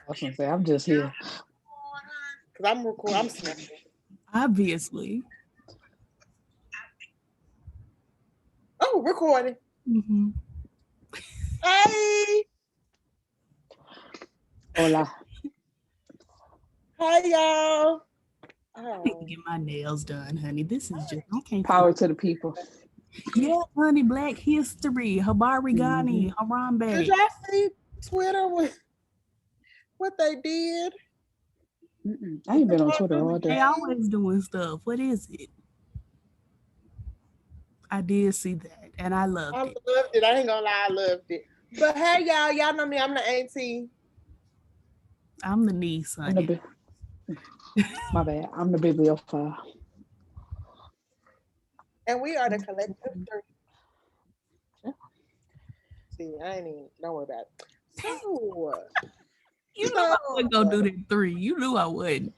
was gonna say I'm just here. Cause I'm recording. I'm snapping. Obviously. Oh, recording. Mm-hmm. Hey. Hola. Hi, y'all. I need to get my nails done, honey. This is just, I can't. Power to the people. Yeah, honey, Black History, Habari Ghani, Harambe. Did y'all see Twitter with what they did? I ain't been on Twitter all They day. always doing stuff. What is it? I did see that, and I loved I it. loved it. I ain't gonna lie, I loved it. But hey, y'all know me. I'm the auntie. I'm the niece, honey. My bad. I'm the bibliophile. And we are the collective three. See, I ain't even, don't worry about it. So, You knew I wasn't gonna do that 3. You knew I wouldn't.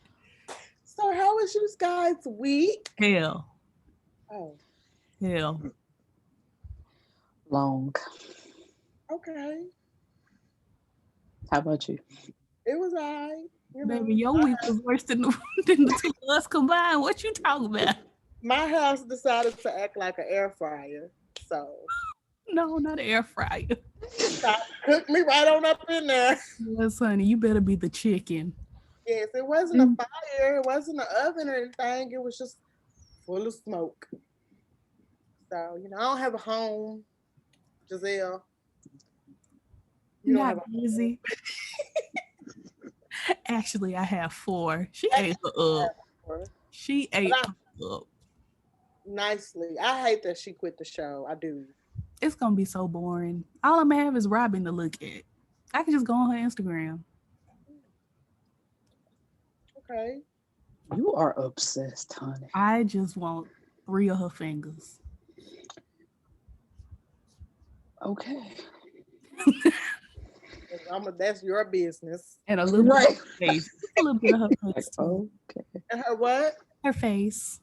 So how was you guys' week? Hell. Oh. Hell. Long. Okay. How about you? It was all right. Baby, your week was worse than the 2 of us combined. What you talking about? My house decided to act like an air fryer. So. No, not an air fryer. Cook me right on up in there. Yes, honey, you better be the chicken. Yes, it wasn't a fire. It wasn't an oven or anything. It was just full of smoke. So, I don't have a home, Giselle. You not easy. Actually, I have 4. She ate her up. She ate her up. Nicely. I hate that she quit the show. I do. It's gonna be so boring. All I'm gonna have is Robin to look at. I can just go on her Instagram. Okay. You are obsessed, honey. I just want 3 of her fingers. Okay. That's your business. And a little bit of her face. A little bit of her face. Okay. And her what? Her face.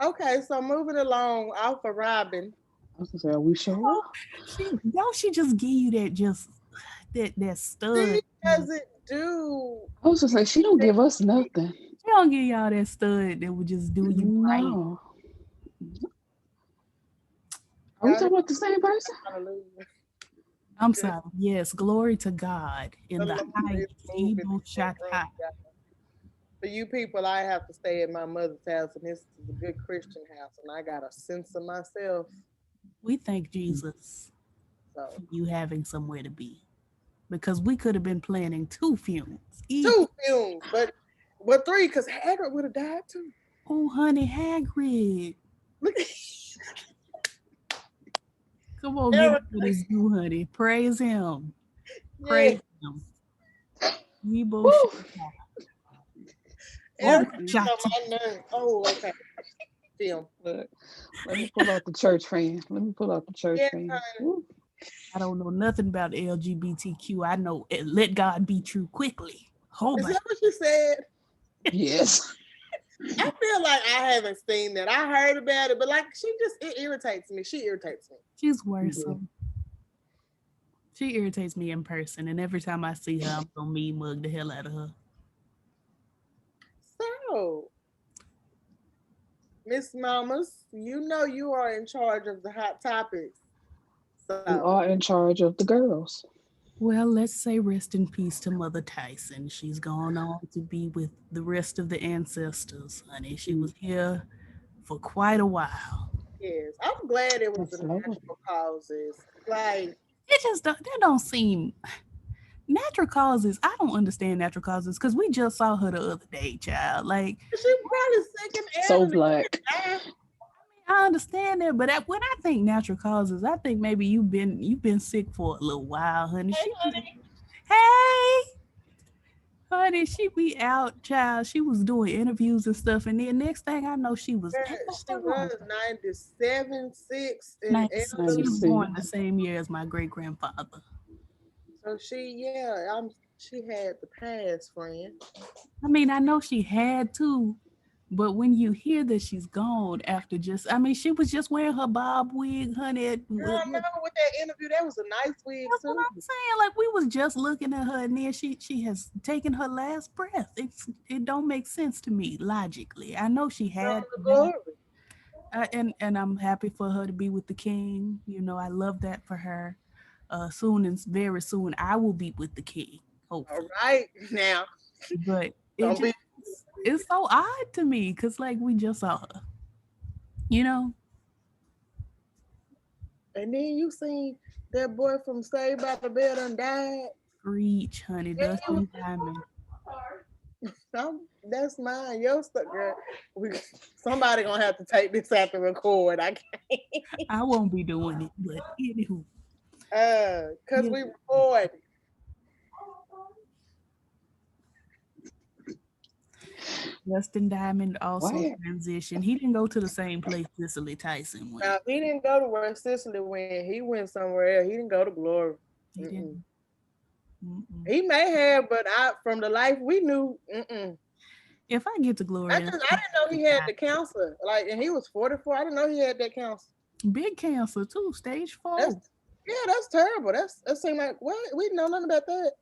Okay, so moving along off of Robin. I was gonna say, are we sure? She just give you that stud. She doesn't do. I was gonna say, she don't give us nothing. She don't give y'all that stud that would just do you right. Are we talking about the same person? I'm sorry. Yes, glory to God in the highest. For you people, I have to stay at my mother's house, and this is a good Christian house, and I got a sense of myself. We thank Jesus for you having somewhere to be, because we could have been planning 2 funerals. 2 funerals, but 3, because Hagrid would have died too. Oh, honey, Hagrid. Come on, give it what he's due, honey. Praise him. Praise him. Oh, okay. Film. Let me pull out the church fan. I don't know nothing about LGBTQ. I know let God be true quickly. Is that what you said? Yes. I feel like I haven't seen that. I heard about it, but like it irritates me. She irritates me. She's worse. She irritates me in person, and every time I see her, I'm gonna mean mug the hell out of her. So, Miss Mamas, you are in charge of the hot topics. So. You are in charge of the girls. Well, let's say rest in peace to Mother Tyson. She's gone on to be with the rest of the ancestors, honey. She was here for quite a while. Yes, I'm glad it was the natural causes. Like it just that don't seem natural causes. I don't understand natural causes because we just saw her the other day, child. Like she probably sick and so black. I understand that, but when I think natural causes, I think maybe you've been sick for a little while, honey. Honey, she be out, child. She was doing interviews and stuff, and then next thing I know, she was 97, 6, and she was born the same year as my great grandfather. So she had the past, friend. I mean, I know she had to, But when you hear that she's gone after just, I mean, she was just wearing her bob wig, honey. Girl, no, with that interview, that was a nice wig That's too. what I'm saying. Like we was just looking at her, and then she has taken her last breath. It don't make sense to me logically. I know she had, Glory. and I'm happy for her to be with the king. You know, I love that for her. Soon and very soon, I will be with the king. All Hopefully, right, now. but Don't be. it's so odd to me because like we just saw her. You know, And then you seen that boy from Saved by the Bell done died. Reach, honey, Dustin Diamond. That's mine. Your stuff, girl. Somebody gonna have to take this out to record. I can't. I won't be doing it, but anywho. Cause we record. Dustin Diamond also Wyatt. transitioned. He didn't go to the same place Cicely Tyson went. Now he didn't go to where Cicely went. He went somewhere else. He didn't go to Glory. He didn't. Mm-mm. He may have, but from the life we knew. If I get to Glory, I didn't know he had the cancer. Like, and he was 44. I didn't know he had that cancer. Big cancer too, stage 4. That's terrible. That seemed like what we didn't know nothing about that.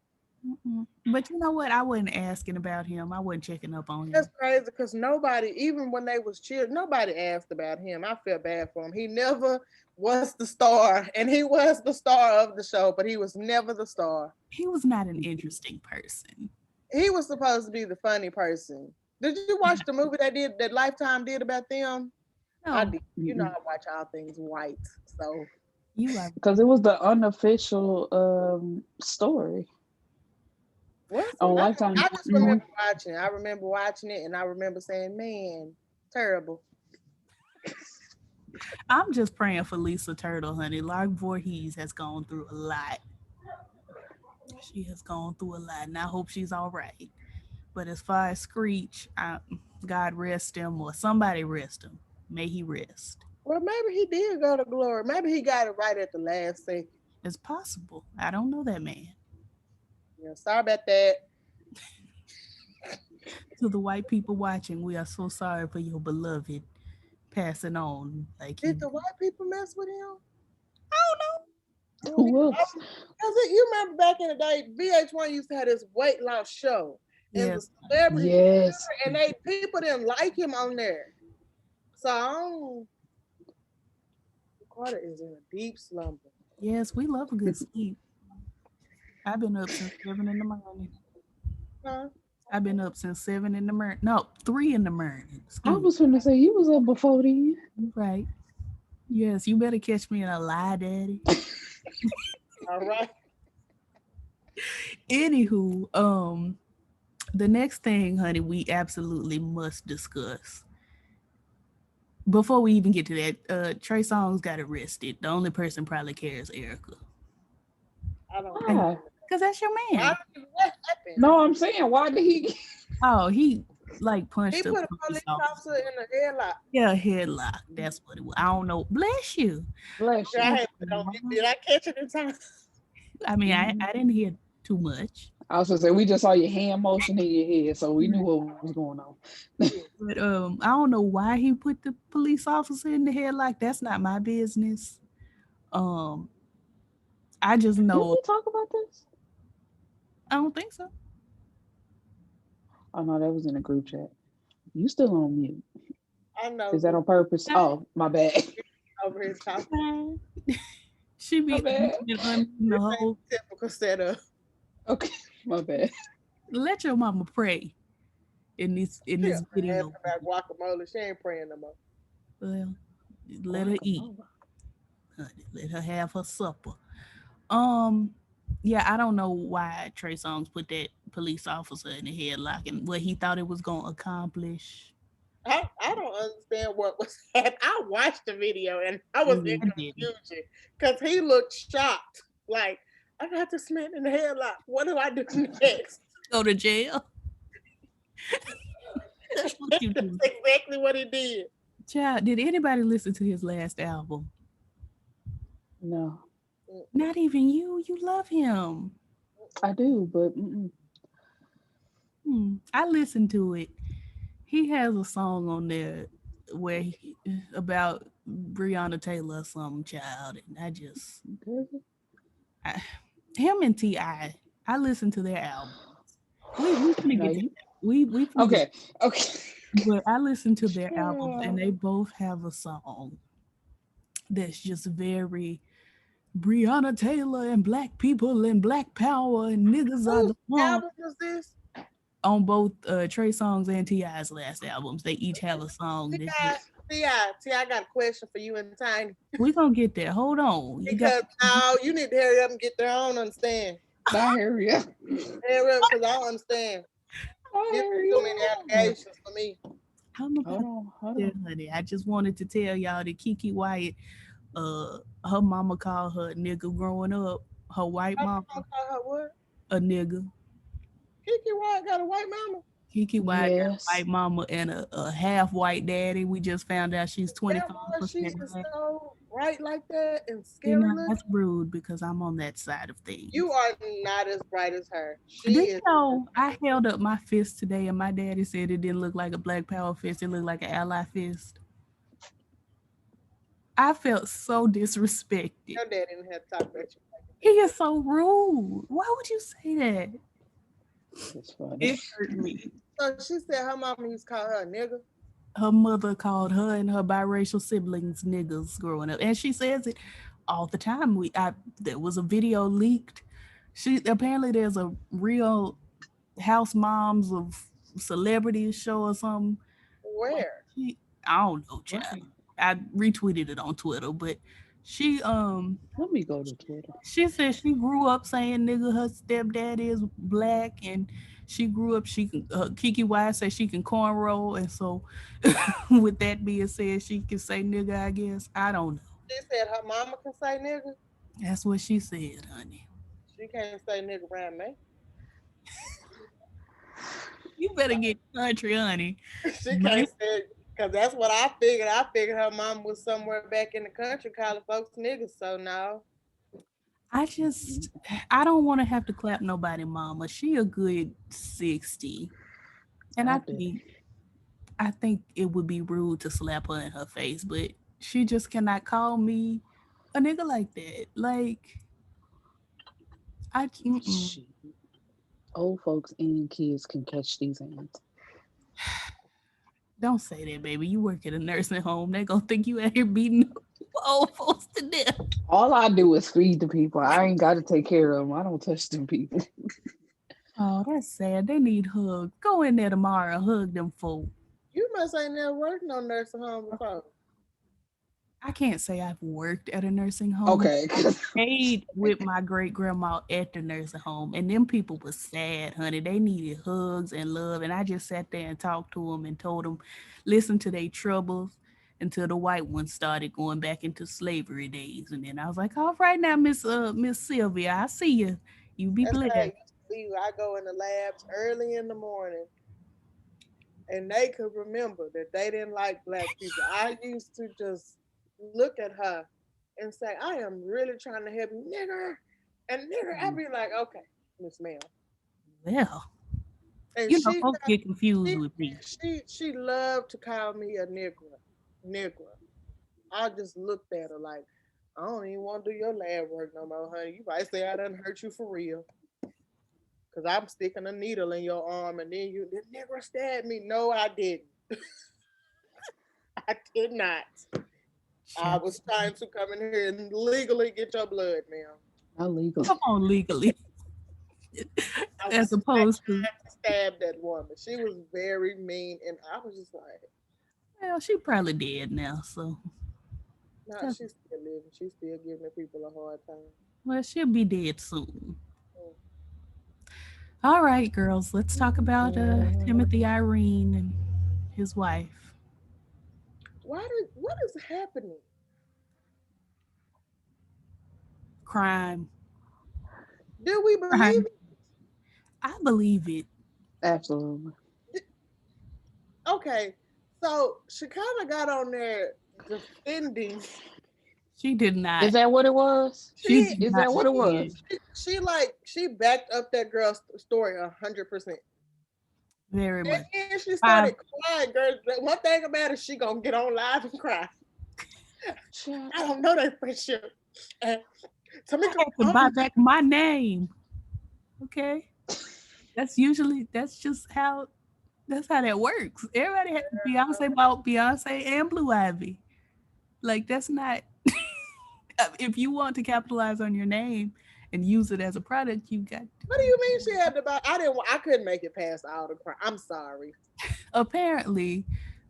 Mm-mm. But you know what? I wasn't asking about him. I wasn't checking up on him. That's crazy because nobody, even when they was children, nobody asked about him. I feel bad for him. He never was the star, and he was the star of the show, but he was never the star. He was not an interesting person. He was supposed to be the funny person. Did you watch the movie that Lifetime did about them? No, I did. You know, I watch all things white, so you are Because it was the unofficial story. On Lifetime. I just remember watching. I remember watching it, and I remember saying, "Man, terrible." I'm just praying for Lisa Turtle, honey. Lark Voorhees has gone through a lot. She has gone through a lot, and I hope she's all right. But as far as Screech, God rest him, or somebody rest him. May he rest. Well, maybe he did go to Glory. Maybe he got it right at the last second. It's possible. I don't know that man. Yeah, sorry about that. To the white people watching, we are so sorry for your beloved passing on. Like, Did the white people mess with him? I don't know. Who else? Because you remember back in the day, VH1 used to have this weight loss show. And Yes. the celebrity, Yes. and people didn't like him on there. So Carter is in a deep slumber. Yes, we love a good sleep. I've been up since 7 in the morning. Huh? I've been up since 7 in the morning. No, 3 in the morning. I was going to say, you was up before then. Right. Yes, you better catch me in a lie, daddy. All right. Anywho, the next thing, honey, we absolutely must discuss. Before we even get to that, Trey Songz got arrested. The only person probably cares Erica. I don't Why? know. Because that's your man. What happened? No, I'm saying, why did he? Oh, he like punched He put a police officer in the headlock. Yeah, headlock. That's what it was. I don't know. Bless you. Bless you. Did I catch it in time? I mean, I didn't hear too much. I was going to say, we just saw your hand motion in your head, so we knew what was going on. But I don't know why he put the police officer in the headlock. That's not my business. I just know. Did we talk about this? I don't think so. Oh, no, that was in a group chat. You still on mute. I know. Is that on purpose? Oh, my bad. Over here talking? She be My bad. the whole. Typical setup. Okay, my bad. Let your mama pray in this video. About guacamole. She ain't praying no more. Well, let her eat. Honey, let her have her supper. Yeah, I don't know why Trey Songz put that police officer in the headlock and what he thought it was gonna accomplish. I don't understand what was happening. I watched the video and I was in confusion because he looked shocked. Like, I got this man in the headlock. What do I do next? Go to jail. That's what you do. That's exactly what he did. Child, did anybody listen to his last album? No, Not even you. You love him. I do, but I listened to it. He has a song on there where about Breonna Taylor or some child, and him and T.I. I listened to their album. We finna get to that. We finna Okay. but I listened to their albums, and they both have a song that's just very Breonna Taylor and black people and black power and niggas are the Whose album was this? On both Trey Songz and T.I.'s last albums, they each have a song. T.I. got a question for you and Tiny. We gonna get there. Hold on. You need to hurry up and get there. I don't understand. Bye, hurry up. Hurry up, because I don't understand. Get too many allegations for me. Hold on. Honey. I just wanted to tell y'all that Keke Wyatt, her mama called her a nigga growing up. Her white mama called her what? A nigga. Keke Wyatt got a white mama? Keke Wyatt got a white mama and a half white daddy. We just found out she's 25%. She's so right like that and scary. That's rude because I'm on that side of things. You are not as bright as her. I held up my fist today and my daddy said it didn't look like a Black Power fist. It looked like an ally fist. I felt so disrespected. Your dad didn't have to talk about you. He is so rude. Why would you say that? That's funny. It hurt me. So she said her mama used to call her a nigga? Her mother called her and her biracial siblings niggas growing up. And she says it all the time. There was a video leaked. Apparently there's a real House Moms of Celebrities show or something. Where? I don't know, child. I retweeted it on Twitter, but she let me go to Twitter. She said she grew up saying nigga. Her stepdad is black, and she grew up. She can Keke Wyatt said she can cornrow, and so with that being said, she can say nigga. I guess I don't know. She said her mama can say nigga. That's what she said, honey. She can't say nigga around me. You better get country, honey. She can't say. Because that's what I figured. I figured her mom was somewhere back in the country calling folks niggas. So no. I don't want to have to clap nobody, mama. She a good 60. And I think it would be rude to slap her in her face, but she just cannot call me a nigga like that. Like, old folks and kids can catch these hands. Don't say that, baby. You work at a nursing home. They're going to think you out here beating old folks to death. All I do is feed the people. I ain't got to take care of them. I don't touch them people. Oh, that's sad. They need hugs. Go in there tomorrow and hug them folks. You must ain't never worked no nursing home before. I can't say I've worked at a nursing home. Okay. I stayed with my great-grandma at the nursing home, and them people was sad, honey. They needed hugs and love, and I just sat there and talked to them and told them, listen to their troubles until the white ones started going back into slavery days. And then I was like, all right now, Miss Sylvia, I see you. You be blessed. I go in the labs early in the morning, and they could remember that they didn't like black people. I used to just look at her and say, I am really trying to help you, nigger. And nigger, I'd be like, okay, Miss Ma'am. Well, and you know, folks get confused with me. She loved to call me a nigger. I just looked at her like, I don't even want to do your lab work no more, honey. You might say I done hurt you for real. Because I'm sticking a needle in your arm and then the nigger stabbed me. No, I didn't. I did not. I was trying to come in here and legally get your blood, ma'am. Not legally. Come on, legally. As opposed to stab that woman. She was very mean, and I was just like, well, she probably dead now, so. No, she's still living. She's still giving people a hard time. Well, she'll be dead soon. All right, girls, let's talk about Timothy Irene and his wife. What is happening? Crime. Do we believe it? I believe it. Absolutely. Okay, so she kind of got on there defending. She did not. Is that what it was? Is that what it was? She backed up that girl's story 100%. Very And much. then she started crying, girl. One thing about it, she gonna get on live and cry. Child. I don't know that friendship. And I Tamika, have to buy back my name. Okay. That's just how that works. Everybody had Beyonce bought Beyonce and Blue Ivy. Like that's not if you want to capitalize on your name and use it as a product, you got to. what do you mean she had to buy? I couldn't make it past all the cry. I'm sorry. Apparently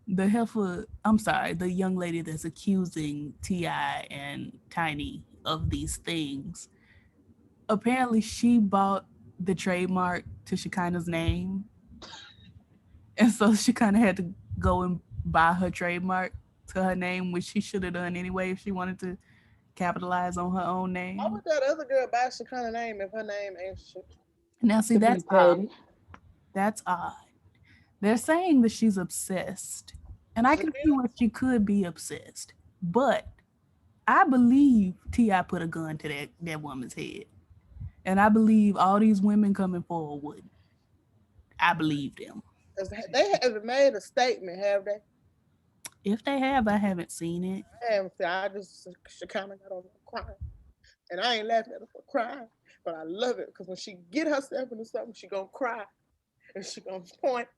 the young lady that's accusing T.I. and Tiny of these things, apparently she bought the trademark to Shekinah's name. And so she kind of had to go and buy her trademark to her name, which she should have done anyway if she wanted to capitalize on her own Why name. would that other girl buy Shekinah name if her name ain't shit? Now, see, To be that's odd. petty. That's odd. They're saying that she's obsessed. And I can see where she could be obsessed. But I believe T.I. put a gun to that woman's head. And I believe all these women coming forward would. I believe them. They haven't made a statement, have they? If they have, I haven't seen it. I haven't said. I just Shekinah got on crying, and I ain't laughing at her for crying, but I love it because when she get herself into something, she gonna cry, and she gonna point,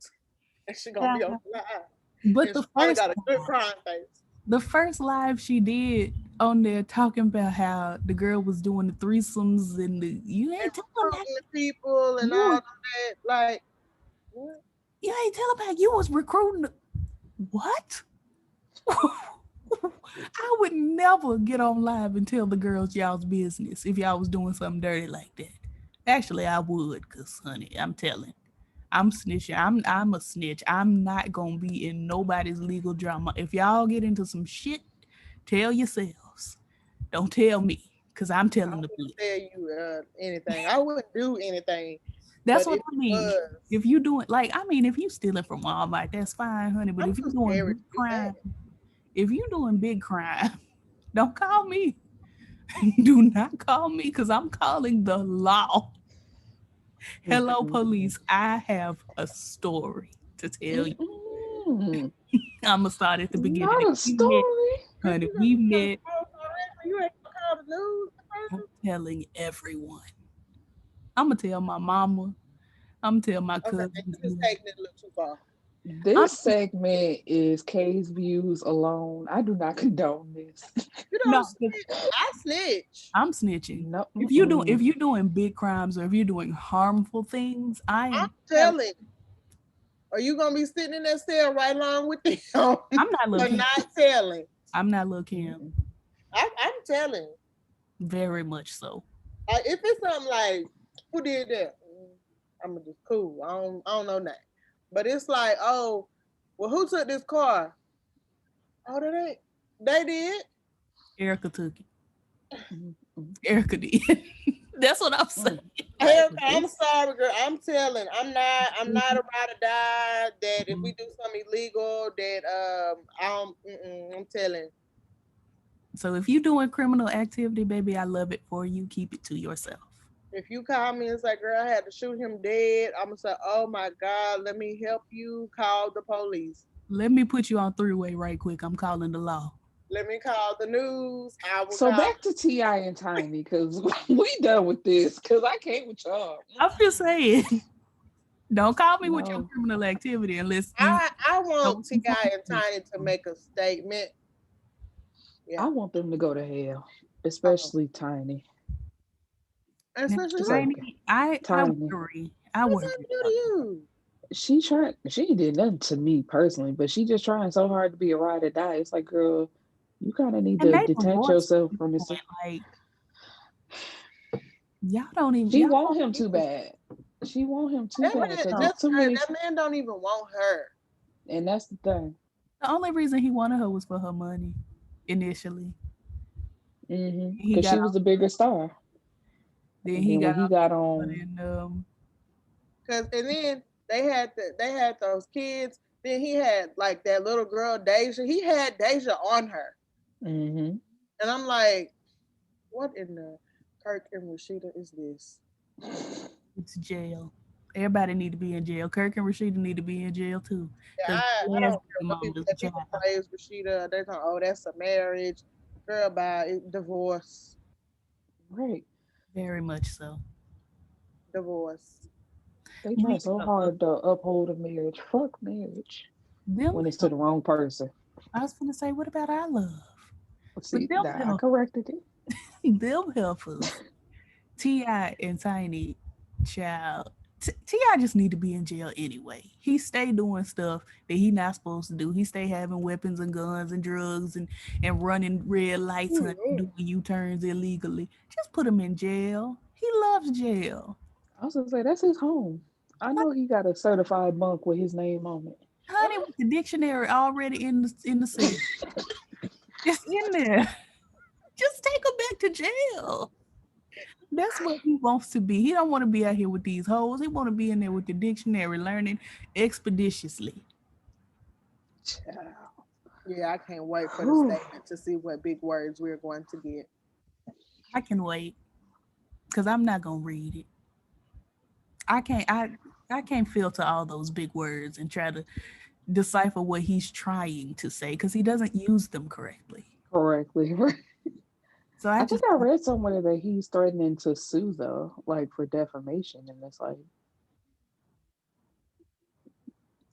and she gonna be on the live. But And the she probably first got a good crying face. the first live she did on there talking about how the girl was doing the threesomes and you And ain't telling recruiting the people and You- all of that, like. What? you ain't telling about you was recruiting what? I would never get on live and tell the girls y'all's business if y'all was doing something dirty like that. Actually, I would, cause honey, I'm telling. I'm snitching. I'm a snitch. I'm not gonna be in nobody's legal drama. If y'all get into some shit, tell yourselves. Don't tell me, cause I'm I telling the wouldn't police. tell you anything. I wouldn't do anything. That's But what if I it mean. was, If you doing if you stealing from Walmart, that's fine, honey. But I'm if you too doing scared big to do crime, that. if you doing big crime, don't call me. Do not call me, because I'm calling the law. Hello, police. I have a story to tell you. Mm-mm. I'm gonna start at the beginning. Not a story. Honey, You we got met. you ain't gonna call the news. I'm telling everyone. I'm gonna tell my mama. I'm gonna tell my Okay, cousins. you just taking it a little too far. I'm, This segment is K's views alone. I do not condone this. You no, don't snitch. I snitch. I'm snitching. No. If you're doing big crimes or if you're doing harmful things, I I'm am telling. Are you gonna be sitting in that cell right along with them? I'm not Or looking. not telling. I'm not looking. I'm telling. Very much so. If it's something like who did that, I'm just cool. I don't know that. But it's like, oh, well, who took this car? Oh, they did. Erica took it. Mm-mm. Erica did. That's what I'm saying. Erica, I'm sorry, girl. I'm telling. I'm not a ride or die. That if we do something illegal, that I'm telling. So if you're doing criminal activity, baby, I love it for you. Keep it to yourself. If you call me and say, girl, I had to shoot him dead, I'm gonna say, oh my God, let me help you call the police. Let me put you on three-way right quick. I'm calling the law. Let me call the news. I will So call. back to T.I. and Tiny, because we done with this, because I can't with y'all. I'm just saying. Don't call me with your No. criminal activity unless you I want T.I. and Tiny to make a statement. Yeah. I want them to go to hell, especially Tiny. Especially Just Tiny. like I Tiny. worry. I What worry. Tiny do to you? She ain't did nothing to me personally, but she just trying so hard to be a ride or die. It's like, girl, you kind of need And to they detach divorced yourself from this. like y'all don't even. She Y'all want don't him too even- bad. She want him too That bad man, because that's it's too crazy. many. That man don't even want her. And that's the thing. The only reason he wanted her was for her money initially. Because she was a bigger star. Then And he then got when he got on on, and And then they had those kids. Then he had like that little girl Deja. He had Deja on her, mm-hmm. and I'm like, what in the Kirk and Rashida is this? it's jail. Everybody need to be in jail. Kirk and Rashida need to be in jail too. Yeah, Because I last don't care baby what mama people was a say. child. People praise Rashida. They're talking, oh, that's a marriage. Girl, by divorce, Right. Very much so. divorce. They try Me, so hard to uphold a marriage. Fuck marriage. them When it's to the wrong person. I was gonna say, what about our love? But See, that I them corrected it. them heifers, T.I. and Tiny Child. T.I. just need to be in jail anyway. He stay doing stuff that he not supposed to do. He stay having weapons and guns and drugs and running red lights and Mhm. doing U-turns illegally. Just put him in jail. He loves jail. I was gonna say that's his home. I But know he got a certified bunk with his name on it. honey, with the dictionary already in the cell. It's in there. Just take him back to jail. That's what he wants to be. He don't want to be out here with these hoes. He want to be in there with the dictionary, learning expeditiously. Child. Yeah, I can't wait for the Whew. statement to see what big words we're going to get. I can wait because I'm not gonna read it. I can't. I can't filter all those big words and try to decipher what he's trying to say because he doesn't use them correctly. Correctly. So I I just think I read somewhere that he's threatening to sue though, like for defamation, and it's like,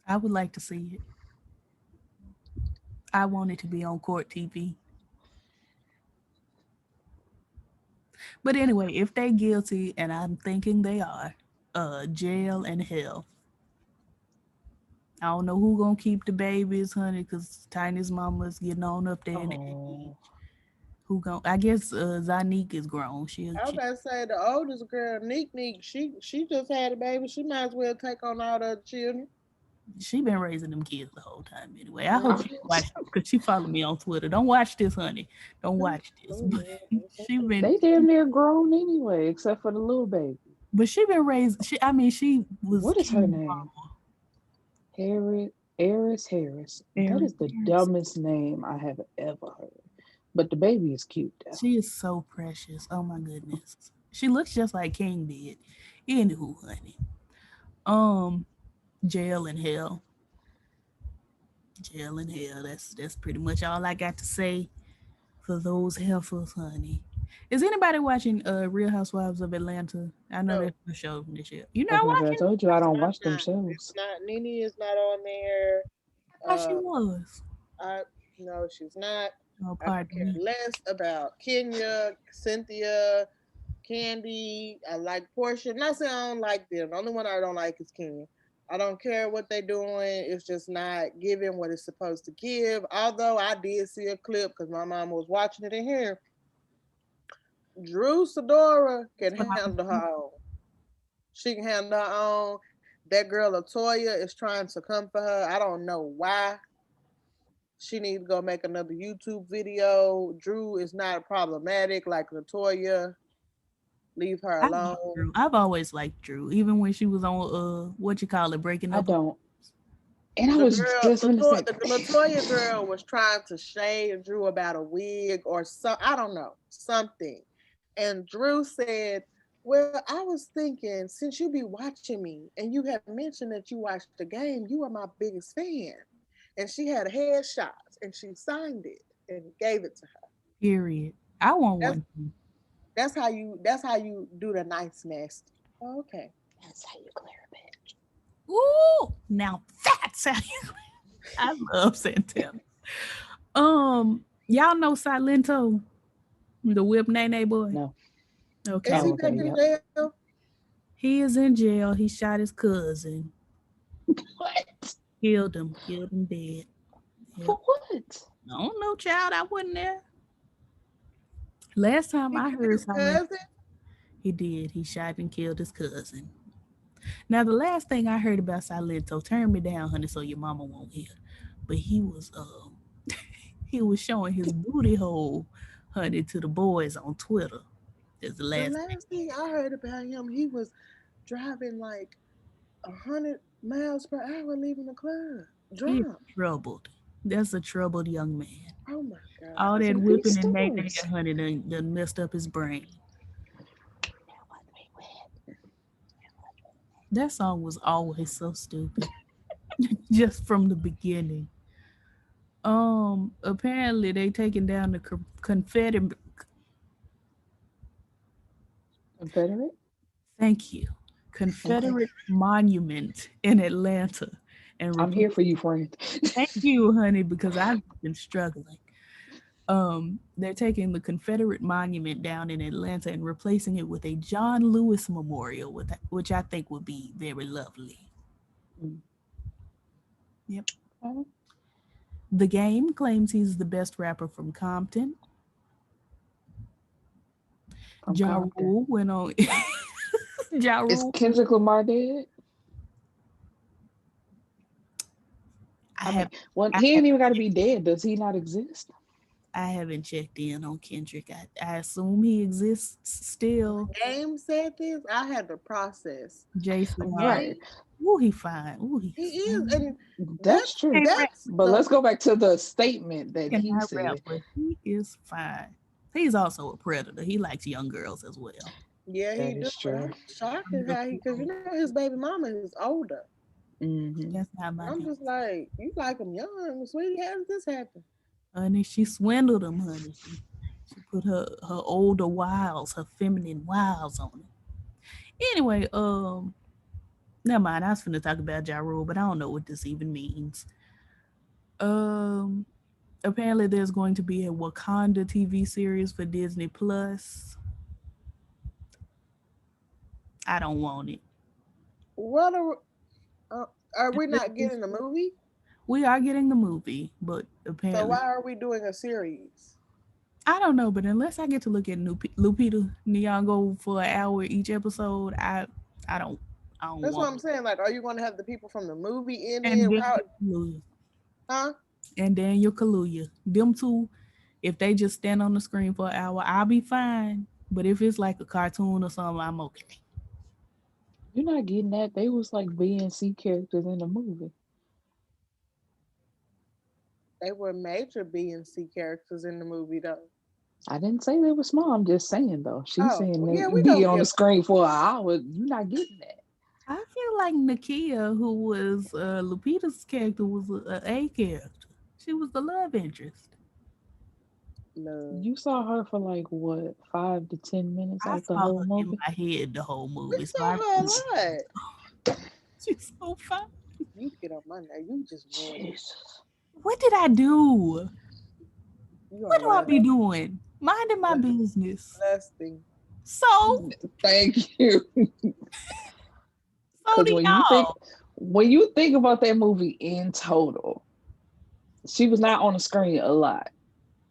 I would like to see it. I want it to be on court TV. But anyway, if they guilty, and I'm thinking they are, jail and hell. I don't know who gonna keep the babies, honey, because Tiny's mama's getting on up there in age. oh, Who gon' I guess Zanique is grown. I was about to say the oldest girl, Neek Neek, she just had a baby. She might as well take on all the other children. she been raising them kids the whole time anyway. I hope Mhm. she watch because she follow me on Twitter. Don't watch this, honey. Don't watch this. But she been they damn near grown anyway, except for the little baby. but she been raised she was What is her King name? Harris, Harris. That Eris. is the dumbest name I have ever heard. But the baby is cute though. She is so precious. Oh my goodness. She looks just like King did. Anywho, honey. Um, jail and hell. Jail and hell. That's pretty much all I got to say for those heifers, honey. Is anybody watching Real Housewives of Atlanta? I know No, that's the show from this year. You Okay, not but I watching? told you I don't I'm watch them not. It's shows. not. Nene is not on there. I thought she Uh, was. I no, she's not. Oh, I could pardon care me. less about Kenya, Cynthia, Candy. I like Portia. Not saying I don't like them. The only one I don't like is Kenya. I don't care what they're doing. It's just not giving what it's supposed to give. Although I did see a clip because my mom was watching it in here. Drew Sidora can That's what I handle was her thinking. own. She can handle her own. That girl Latoya is trying to come for her. I don't know why. She needs to go make another YouTube video. Drew is not problematic like Latoya. Leave her I love alone. Drew. I've always liked Drew, even when she was on what you call it, breaking I up. don't. And I The was girl, just gonna say, The Latoya girl was trying to shade Drew about a wig or some, I don't know, something. And Drew said, well, I was thinking, since you be watching me and you have mentioned that you watched the game, you are my biggest fan. And she had a headshot and she signed it and gave it to her. Period. I want That's one too. that's how you do the nice nasty. Oh, okay. that's how you clear a bit. Ooh, now that's how you. I love Santana. Y'all know Silento, the whip Nene boy. No. Is Okay, Oh, he okay, back in yep. jail? he is in jail. He shot his cousin, What? killed him dead. Yep. For what? I don't know, child. I wasn't there. Last time He I killed heard his Silento, cousin? he did. He shot and killed his cousin. Now, the last thing I heard about Silento, turn me down, honey, so your mama won't hear. But he was showing his booty hole, honey, to the boys on Twitter. That's the The last thing. last thing I heard about him, he was driving like 100 miles per hour leaving the club. He is Drunk. troubled. That's a troubled young man. Oh my God. All Because that of these whipping and nagging, stories. honey, done messed up his brain. That song was always so stupid, just from the beginning. Apparently they taking down the Confederate. Confederate? Thank you, Okay. Confederate monument in Atlanta, and I'm here for you, friend. thank you, honey, because I've been struggling. They're taking the Confederate monument down in Atlanta and replacing it with a John Lewis Memorial, which I think would be very lovely. Mm, Yep. okay. The Game claims he's the best rapper from Compton. From Ja Compton. Rule went on. Ja Is Rule. Kendrick Lamar dead? I I mean, have. well, I he have. ain't even got to be dead. Does he not exist? I haven't checked in on Kendrick. I assume he exists still. Game said this. I had to process. Jason Hart. Right. Game, Ooh, he fine. Ooh, he he's is, fine. and That's that's true. Can't rap. that's But the let's go back to the statement that he Cannot rap, said. but he is fine. He's also a predator. He likes young girls as well. yeah he That do. is But true. I'm shocked at how he Beautiful. because you know his baby mama is older. Hmm. That's not my I'm business. just like you like him young, sweetie. How did this happen? Honey, she swindled him, honey. She put her older wiles, her feminine wiles on him. Anyway, never mind. I was finna talk about Ja Rule, but I don't know what this even means. Um, Apparently there's going to be a Wakanda TV series for Disney Plus. I don't want it. What uh, are we not getting a movie? We are getting the movie, but So apparently why are we doing a series? I don't know. But unless I get to look at Lupita Nyong'o for an hour each episode, I don't I don't That's what want I'm it. saying. Like, are you going to have the people from the movie in And it? Daniel How? Kaluuya. Huh? And Daniel Kaluuya. Them two, if they just stand on the screen for an hour, I'll be fine. But if it's like a cartoon or something, I'm okay. You're not getting that. They was like B and C characters in the movie. They were major B and C characters in the movie, though. I didn't say they were small. I'm just saying though. She's Oh, saying well, they yeah, we be gonna on the get. screen for an hour. You're not getting that. I feel like Nakia, who was Lupita's character, was a character. She was the love interest. Love. You saw her for like what, 5 to 10 minutes I out the saw whole her in movie? my head the whole We movie, so saw I her a lot. she's so fine. You get on my nerve. You just ruined it. Jesus. What did I do? You are What do I lust, be doing? Minding my business. lusting. So, Thank you. so Because do y'all. when you think about that movie in total, she was not on the screen a lot.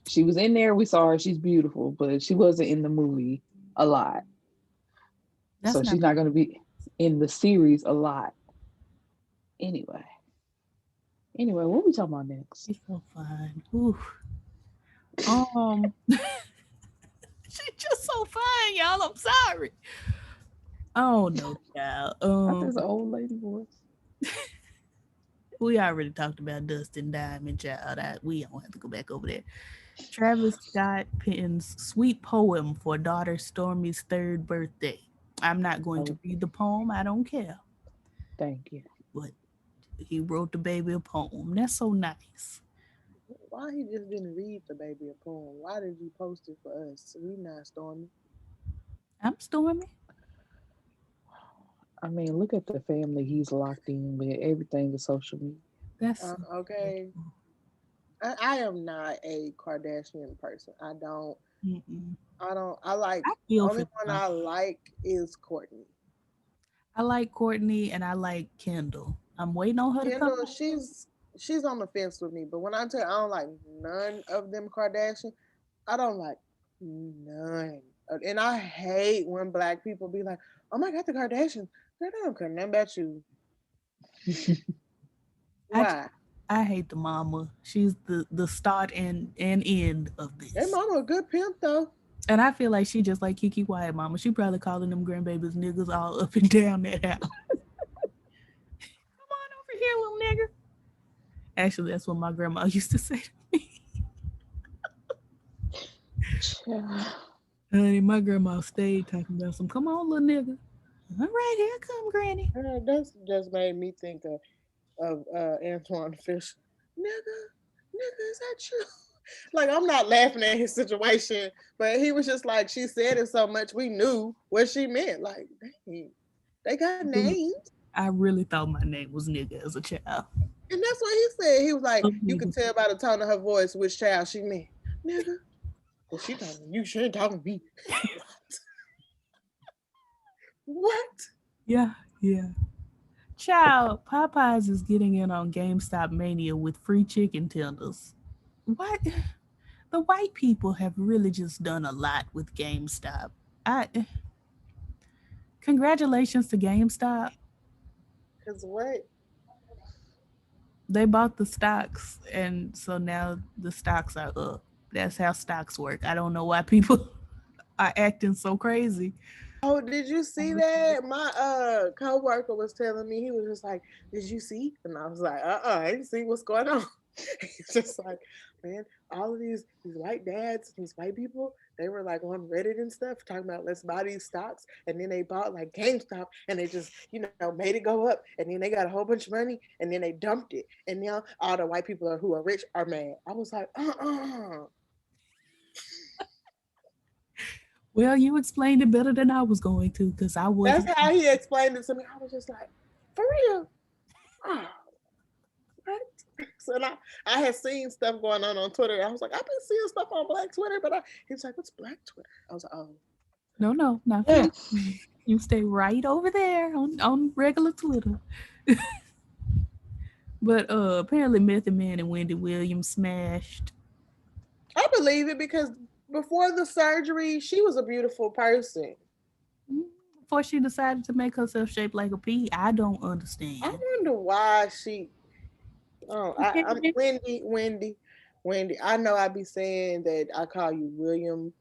She was in there. We saw her. She's beautiful, but she wasn't in the movie a lot. That's So not she's not going to be in the series a lot. Anyway. Anyway, what we talking about next? she's so fine. Ooh. Um, she's just so fine, y'all. I'm sorry. Oh no, child. Not this old lady voice. We already talked about Dustin Diamond, child. We don't have to go back over there. Travis Scott pens sweet poem for daughter Stormy's third birthday. I'm not going to Oh, read the poem. I don't care. thank you. But he wrote the baby a poem. That's so nice. Why he just didn't read the baby a poem? Why did you post it for us? We not storming. I'm Stormy. I mean, look at the family he's locked in with. Everything is social media. That's so Okay. beautiful. I am not a Kardashian person. I don't. Mm-mm. I don't. I like I the feel only for one them. I like is Courtney. I like Courtney and I like Kendall. I'm waiting on her to come Kendall, out. she's on the fence with me. But when I tell you I don't like none of them Kardashian, I don't like none. And I hate when black people be like, "Oh my God, the Kardashians." Girl, they don't care nothing about you. I, just, Why? I hate the mama. She's the start and end of They this. mama a good pimp though. And I feel like she just like Keke Wyatt mama. She probably calling them grandbabies niggas all up and down that house. Come on over here, little nigger. Actually, that's what my grandma used to say to me. Yeah. Honey, my grandma stayed talking about some, come on, little nigga. All right, here come Granny. That's just made me think of Antoine Fisher. Nigga, is that you? Like, I'm not laughing at his situation, but he was just like, she said it so much, we knew what she meant. Like, dang, they got Dude, names. I really thought my name was nigga as a child. And that's what he said. He was like, Oh, you could nigga. tell by the tone of her voice which child she meant. Nigga. Well, she talking to you, she ain't talking to me. What? Yeah, yeah. Child, Popeyes is getting in on GameStop mania with free chicken tenders. What? The white people have really just done a lot with GameStop. I Congratulations to GameStop. Cause what? They bought the stocks, and so now the stocks are up. That's how stocks work. I don't know why people are acting so crazy. Oh, did you see that? My coworker was telling me, he was just like, did you see? And I was like, I didn't see what's going on. He's just like, man, all of these white dads, these white people, they were like on Reddit and stuff talking about let's buy these stocks, and then they bought like GameStop, and they just made it go up, and then they got a whole bunch of money, and then they dumped it, and now all the white people who are rich are mad. I was like, Well, you explained it better than I was going to, because I That's wasn't. how he explained it to me. I was just like, for real? Oh, what? So I had seen stuff going on Twitter. I was like, I've been seeing stuff on Black Twitter, but he was like, what's Black Twitter? I was like, oh. No, no, not for Yeah. you. You stay right over there on regular Twitter. But apparently Method Man and Wendy Williams smashed. I believe it because before the surgery, she was a beautiful person. Before she decided to make herself shaped like a pea. I don't I understand. wonder why she. Oh, I'm Wendy. I know I be saying that I call you William.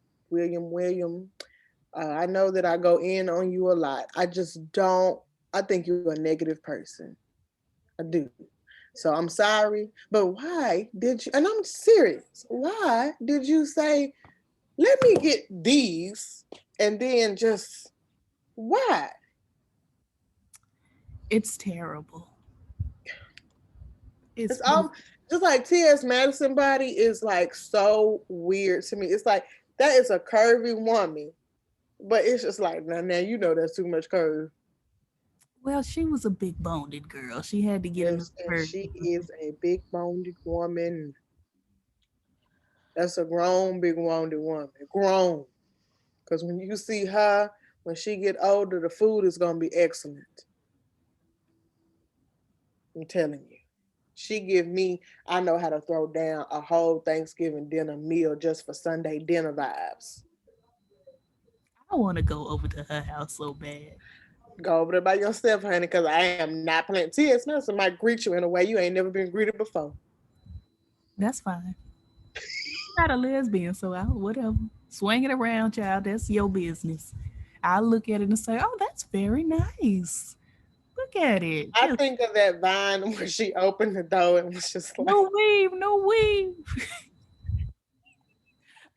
I know that I go in on you a lot. I just don't. I think you're a negative person. I do. So I'm sorry, but why did you? And I'm serious. Why did you say, "Let me get these," and then just why? It's terrible. It's It's perfect. just like T.S. Madison body is like so weird to me. It's like that is a curvy woman, but it's just like now you know that's too much curve. Well, she was a big boned girl. She had to get a new Yes, and curve. she is a big boned woman. That's a grown, big boned woman. Grown. Because when you see her, when she get older, the food is gonna be excellent. I'm telling you. She give me, I know how to throw down a whole Thanksgiving dinner meal just for Sunday dinner vibes. I want to go over to her house so bad. Go over there by yourself, honey, because I am not playing. T.S. Nelson might greet you in a way you ain't never been greeted before. That's fine. I'm not a lesbian, so I whatever. Swing it around, child. That's your business. I look at it and say, "Oh, that's very nice. Look at it. I Just think of that Vine where she opened the door and was just like, no weave, no weave."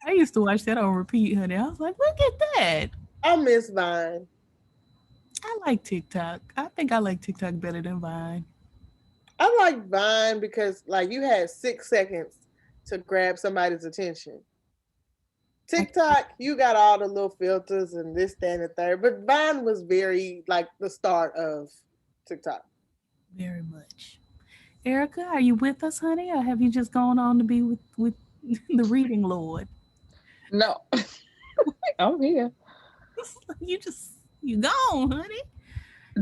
I used to watch that on repeat, honey. I was like, "Look at that." I miss Vine. I like TikTok. I think I like TikTok better than Vine. I like Vine because like you had 6 seconds to grab somebody's attention. I TikTok, you got all the little filters and this, that, and the third. But Vine was very like the start of TikTok. very much. Erica, are you with us, honey, or have you just gone on to be with the reading lord? No, I'm here. You gone, honey.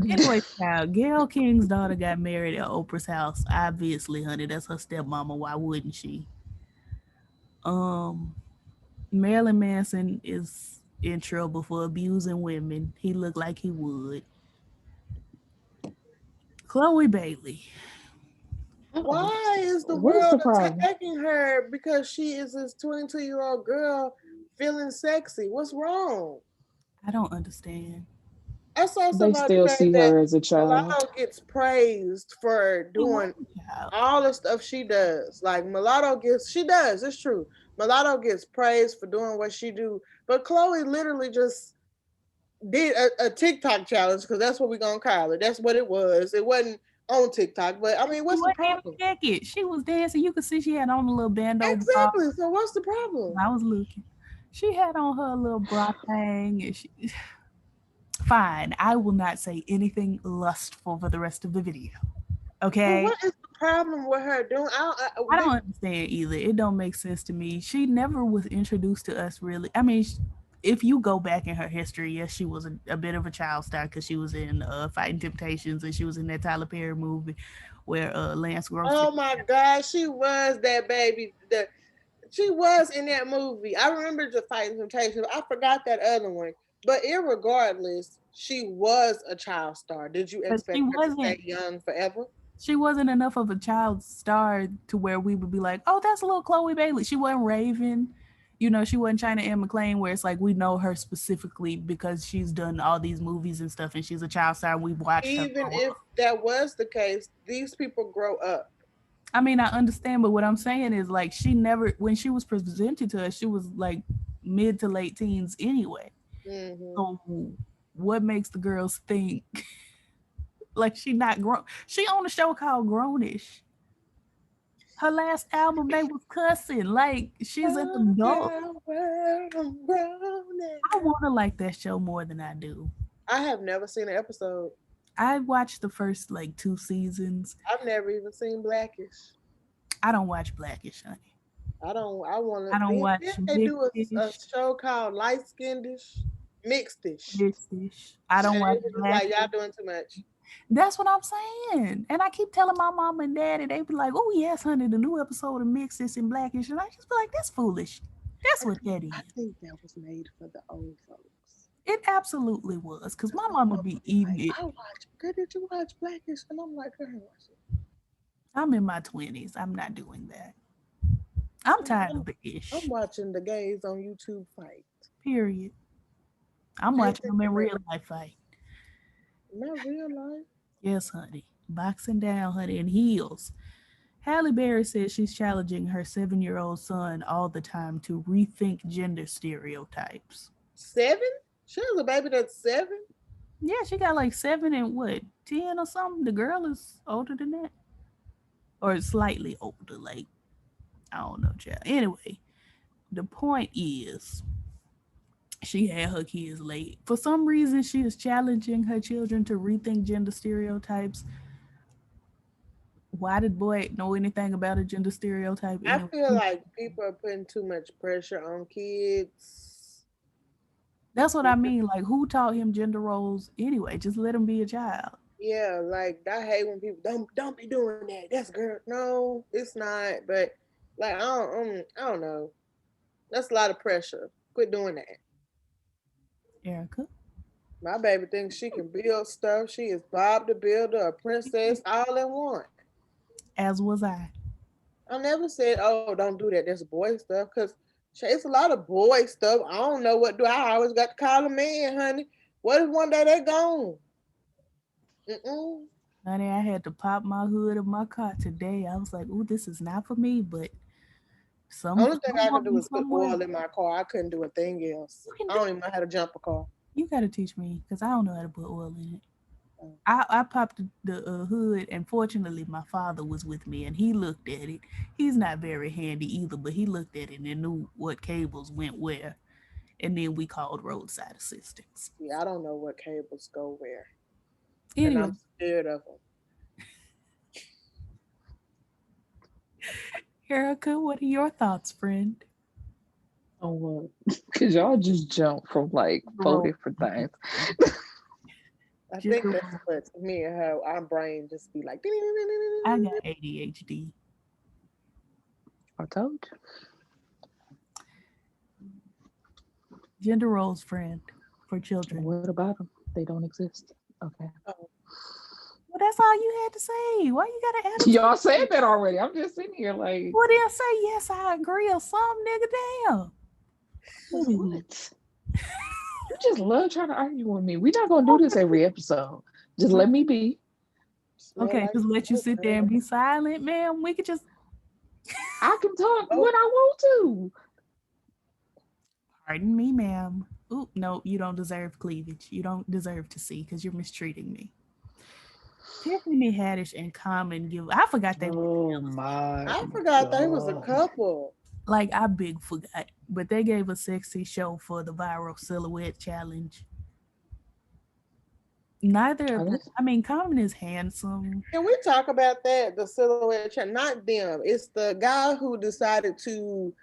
Anyway, child, Gail King's daughter got married at Oprah's house. Obviously, honey, that's her stepmama. Why wouldn't she? Um, Marilyn Manson is in trouble for abusing women. He looked like he would. Chloe Bailey. Why is the What's world the problem? attacking her because she is this 22-year-old girl feeling sexy? What's wrong? I don't understand. I saw They somebody still say see that her as a child. Mulatto gets praised for He was doing a child. all the stuff she does. Like Mulatto gets, she does. It's true. Mulatto gets praised for doing what she do, but Chloe literally just did a TikTok challenge, because that's what we're gonna call it. That's what it was. It wasn't on TikTok, but I mean, what's the problem? Keke. She was dancing. You could see she had on a little bando bra. Exactly. So what's the problem? I was looking. She had on her little bra thing. And she... Fine. I will not say anything lustful for the rest of the video. Okay. But what is the problem with her doing? I don't understand either. It don't make sense to me. She never was introduced to us really. I mean, if you go back in her history, yes, she was a bit of a child star because she was in Fighting Temptations, and she was in that Tyler Perry movie where Lance Gross. Oh my God, she was that baby. She was in that movie. I remember the Fighting Temptations. I forgot that other one. But irregardless, she was a child star. Did you expect her to stay young forever? She wasn't enough of a child star to where we would be like, oh, that's a little Chloe Bailey. She wasn't Raven. You know, she wasn't China Anne McClain, where it's like we know her specifically because she's done all these movies and stuff, and she's a child star. We've watched her. Even if that was the case, these people grow up. I mean, I understand, but what I'm saying is, like, she never, when she was presented to us, she was like mid to late teens anyway. Mm-hmm. So what makes the girls think like she not grown? She on a show called Grownish. Her last album, they was cussing. Like, she's an adult. I want to like that show more than I do. I have never seen an episode. I watched the first like 2 seasons. I've never even seen Blackish. I don't watch Blackish, honey. I don't watch. They do a show called Light Skinnedish, Mixedish. I don't watch. Like, y'all doing too much. That's what I'm saying. And I keep telling my mom and daddy, they be like, oh yes, honey, the new episode of Mixedish and Blackish. And I just be like, that's foolish. That's what that is. I think that was made for the old folks. It absolutely was, because my mom would be eating it. I watched. Girl, did you watch Blackish? And I'm like, girl, watch it. I'm in my 20s. I'm not doing that. I'm tired of the ish. I'm watching the gays on YouTube fight. Period. I'm watching them in real life fight. Not real life. Yes, honey. Boxing down, honey, in heels. Halle Berry says she's challenging her 7-year-old son all the time to rethink gender stereotypes. 7? She has a baby that's 7? Yeah, she got like 7 and what, 10 or something? The girl is older than that? Or slightly older, like, I don't know, child. Anyway, the point is, she had her kids late. For some reason, she is challenging her children to rethink gender stereotypes. Why did Boy know anything about a gender stereotype? I feel like people are putting too much pressure on kids. That's what I mean. Like, who taught him gender roles anyway? Just let him be a child. Yeah, like, I hate when people don't be doing that. That's girl. No, it's not. But like, I don't know. That's a lot of pressure. Quit doing that. Erica? My baby thinks she can build stuff. She is Bob the Builder, a princess, all in one. As was I. I never said, oh, don't do that. That's boy stuff. Because it's a lot of boy stuff. I don't know what do. I always got to call a man, honey. What if one day they're gone? Honey, I had to pop my hood of my car today. I was like, "Ooh, this is not for me." But the only thing I could do was put oil in my car. I couldn't do a thing else. I don't even know how to jump a car. You got to teach me because I don't know how to put oil in it. I popped the hood, and fortunately, my father was with me, and he looked at it. He's not very handy either, but he looked at it and knew what cables went where, and then we called roadside assistance. Yeah, I don't know what cables go where. Anyway. And I'm scared of them. Erica, what are your thoughts, friend? Oh, what? Because y'all just jump from like 4 different things. I think that's what me and her, our brain just be like. I got ADHD. I told you. Gender roles, friend, for children. What about them? They don't exist. Okay. Well, that's all you had to say. Why you gotta add? Y'all said that already. I'm just sitting here like. Well, then say yes, I agree or something, nigga. Damn. What? You just love trying to argue with me. We're not gonna do this every episode. Just let me be. Okay, just let you sit there and be silent, ma'am. We could just. I can talk when I want to. Pardon me, ma'am. Oop, no, you don't deserve cleavage. You don't deserve to see because you're mistreating me. Tiffany Haddish and Common give. I forgot they were Oh together. my I forgot they was a god. couple. Like I big forgot, but they gave a sexy show for the viral silhouette challenge. Neither Oh, of them. that's I mean, Common is handsome. Can we talk about that? The silhouette check, not them. It's the guy who decided to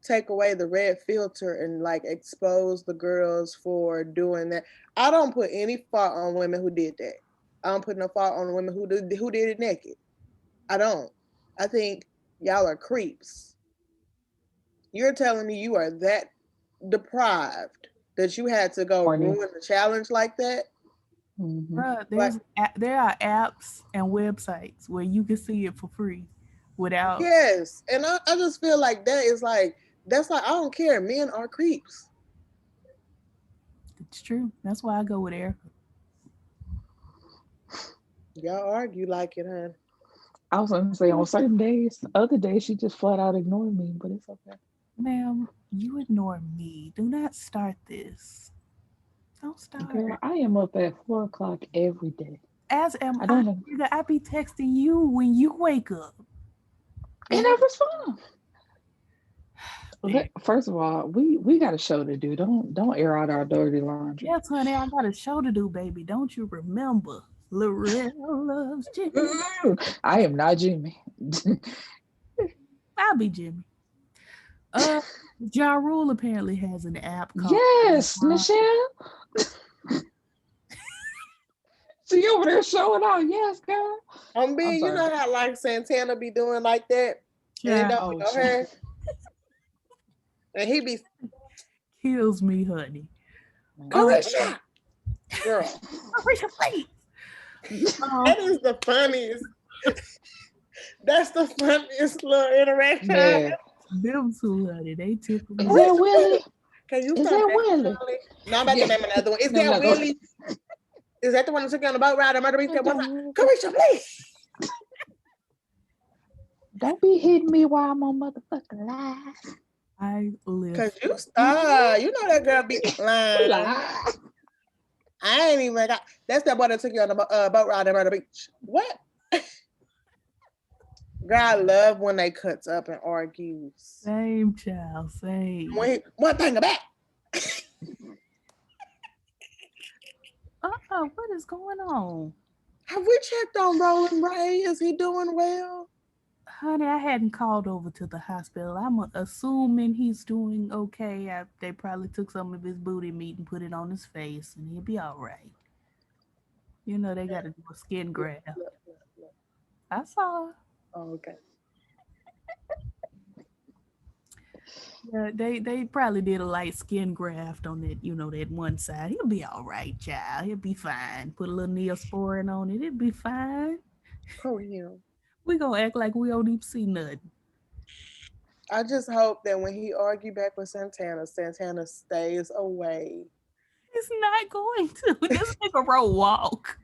take away the red filter and like expose the girls for doing that. I don't put any fault on women who did that. I don't put no fault on the women who did it naked. I don't. I think y'all are creeps. You're telling me you are that deprived that you had to go corny. ruin the challenge like that? Hmm. Bruh, Like, there are apps and websites where you can see it for free without. yes. And I just feel like that's like, I don't care. Men are creeps. It's true. That's why I go with Erica. Y'all argue like it, huh? I was gonna say on certain days, other days she just flat out ignored me, but it's okay. Ma'am, you ignore me. Do not start this. Don't Girl, start. I am up at 4 o'clock every day. As am I I. don't know. Nigga, I be texting you when you wake up. And And I respond. there. First of all, we got a show to do. Don't air out our dirty laundry. Yes, honey, I got a show to do, baby. Don't you remember? Lorel loves Jimmy. I am not Jimmy. I'll be Jimmy. Uh, Ja Rule apparently has an app called. Yes, Nichelle. She over there showing out. Yes, girl. I'm I'm being, you sorry. know how like Santana be doing like that, and it don't Child Oh, know shit. her, and he be kills me, honey. Um, Caresha, girl. Caresha, please. That is the funniest. That's the funniest little interaction. Man, Them two, honey, they tickle is me. that Caresha, Willie? please. Can you Is stop that acting, Willie? Charlie? No, I'm about to Yeah. name another one. Is No, that no, go. Willie? Is that the one that took you on the boat ride at Murder Beach that one time? Caresha, please. Don't be hitting me while I'm on motherfucking live. I live. Cause you stop. You know that girl be lying. Live. I ain't even got. That's that boy that took you on the boat ride at Murder Beach. What? Girl, I love when they cuts up and argues. Same child, same. One thing about What is going on? have we checked on Roland Ray? Is he doing well? Honey, I hadn't called over to the hospital. I'm assuming he's doing okay. They probably took some of his booty meat and put it on his face, and he'll be all right. You know, they got to do a skin graft. Look. I saw. Oh, okay. Yeah, they probably did a light skin graft on that, that one side. He'll be all right, child. He'll be fine. Put a little neosporin on it. It'll be fine. Oh, him. We gonna act like we don't even see nothing. I just hope that when he argue back with Santana, Santana stays away. He's not going to. This nigga roll walk.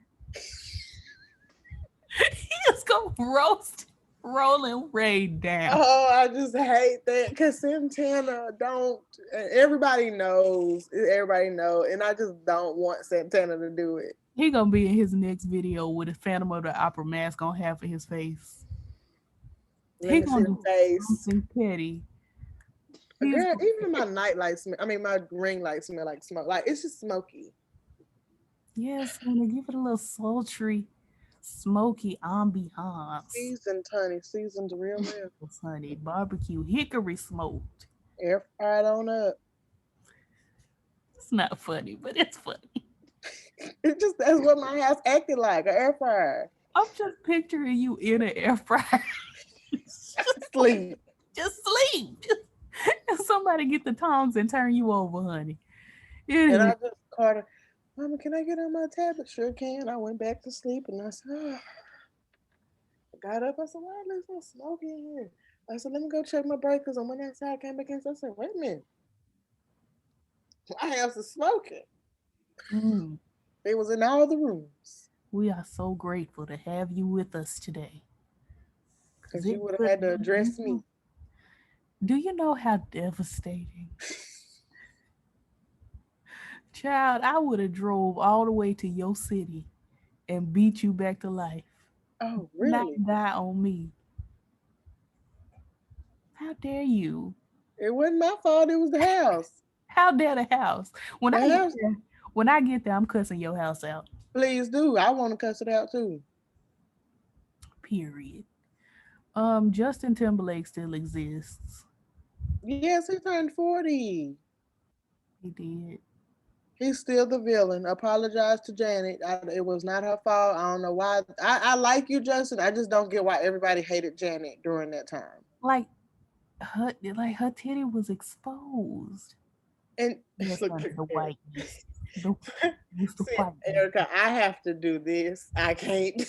He is gonna roast Rolling Ray down. Oh, I just hate that because Santana don't. Everybody knows. Everybody know, and I just don't want Santana to do it. He gonna be in his next video with a Phantom of the Opera mask on half of his face. Let He me see gonna the do face. something petty. He's Girl, even my night light smell. I mean, my ring light smell like smoke. Like it's just smoky. yes, gonna give it a little sultry, smoky ambiance. Seasoned, honey. Seasoned real well. Honey, barbecue hickory smoked. Air fried on up. It's not funny, but it's funny. It just that's what my house acted like, an air fryer. I'm just picturing you in an air fryer. Sleep. Just sleep. Somebody get the tongs and turn you over, honey. And I just caught her. Mama, can I get on my tablet? Sure can. I went back to sleep and I said, oh. I got up. I said, why is there smoke in here? I said, let me go check my breakers. I went outside, came back inside. I said, wait a minute. My house is smoking. Mm. It was in all the rooms. We are so grateful to have you with us today. Because you would have had to address me. Do you know how devastating Child, I would have drove all the way to your city and beat you back to life. Oh, Not really? die on me. How dare you? It wasn't my fault. It was the house. How dare the house? When The I get house. there, when I get there, I'm cussing your house out. Please do. I want to cuss it out too. Period. Justin Timberlake still exists. Yes, he turned 40. He did. He's still the villain. Apologize to Janet. It was not her fault. I don't know why. I like you, Justin. I just don't get why everybody hated Janet during that time. Like her titty was exposed. And Yes, look honey, at the Erica. whiteness. The was the See, whiteness. Erica, I have to do this. I can't.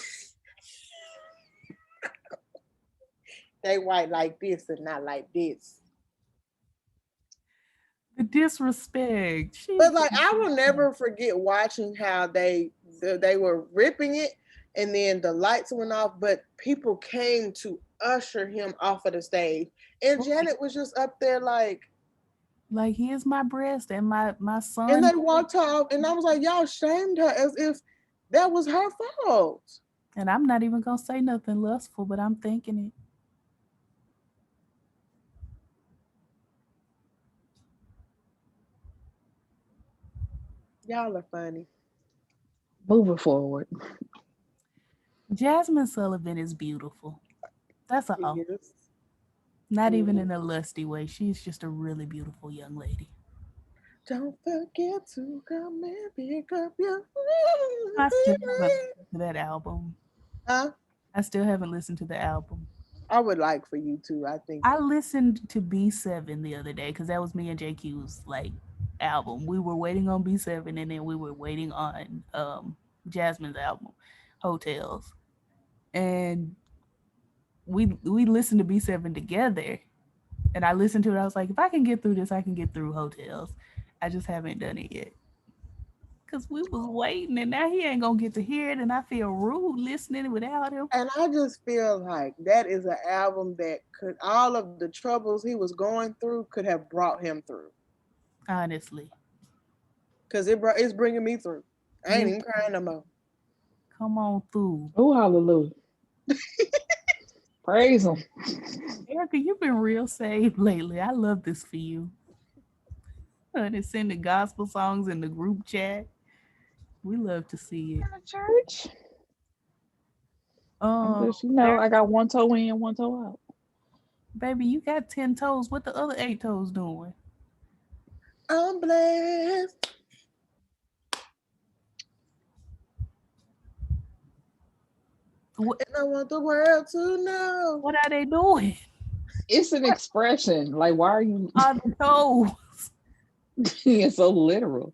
They white like this and not like this. The disrespect. She's But like I will never forget watching how they were ripping it and then the lights went off, but people came to usher him off of the stage. And Janet was just up there like, here's my breast and my and son. they walked off and I was like, y'all shamed her as if that was her fault. And I'm not even gonna say nothing lustful, but I'm thinking it. Y'all are funny. Moving forward. Jazmine Sullivan is beautiful. That's all. Yes. Not even in a lusty way. She's just a really beautiful young lady. Don't forget to come and pick up your I still haven't listened to that album. Huh? I still haven't listened to the album. I would like for you to, I think. I listened to B7 the other day because that was me and JQ's like album. We were waiting on B7 and then we were waiting on Jasmine's album, Hotels. And we listened to B7 together. And I listened to it. I was like, if I can get through this, I can get through Hotels. I just haven't done it yet. Cause we was waiting and now he ain't gonna get to hear it and I feel rude listening without him. And I just feel like that is an album that could, all of the troubles he was going through could have brought him through. Honestly. Because it's bringing me through. I ain't even crying no more. Come on through. Oh, hallelujah. Praise him. Erica, you've been real saved lately. I love this for you. Honey, sending gospel songs in the group chat. We love to see it. Church. Just, I got one toe in, one toe out. Baby, you got 10 toes. What the other 8 toes doing? I'm blessed. What, and I want the world to know. what are they doing? It's an expression. Like, why are you On the toes. being so literal?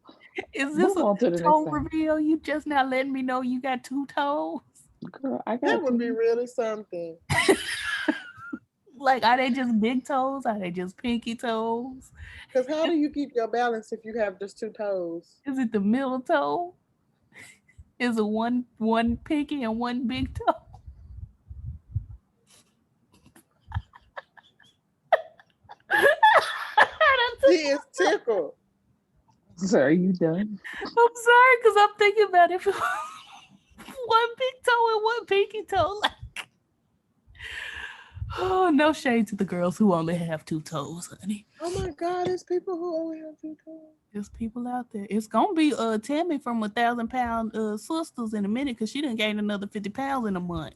Is this Move on to the toe next thing. reveal? You just now letting me know you got 2 toes? Girl, I got That would be two. really something. Like, are they just big toes? Are they just pinky toes? Because how do you keep your balance if you have just 2 toes? Is it the middle toe? Is it one pinky and one big toe? She is tickled. So are you done? I'm sorry, because I'm thinking about it. One big toe and one pinky toe. Like, oh, no shade to the girls who only have 2 toes, honey. Oh my God, there's people who only have 2 toes. There's people out there. It's gonna be Tammy from 1,000-pound sisters in a minute because she done gained another 50 pounds in a month.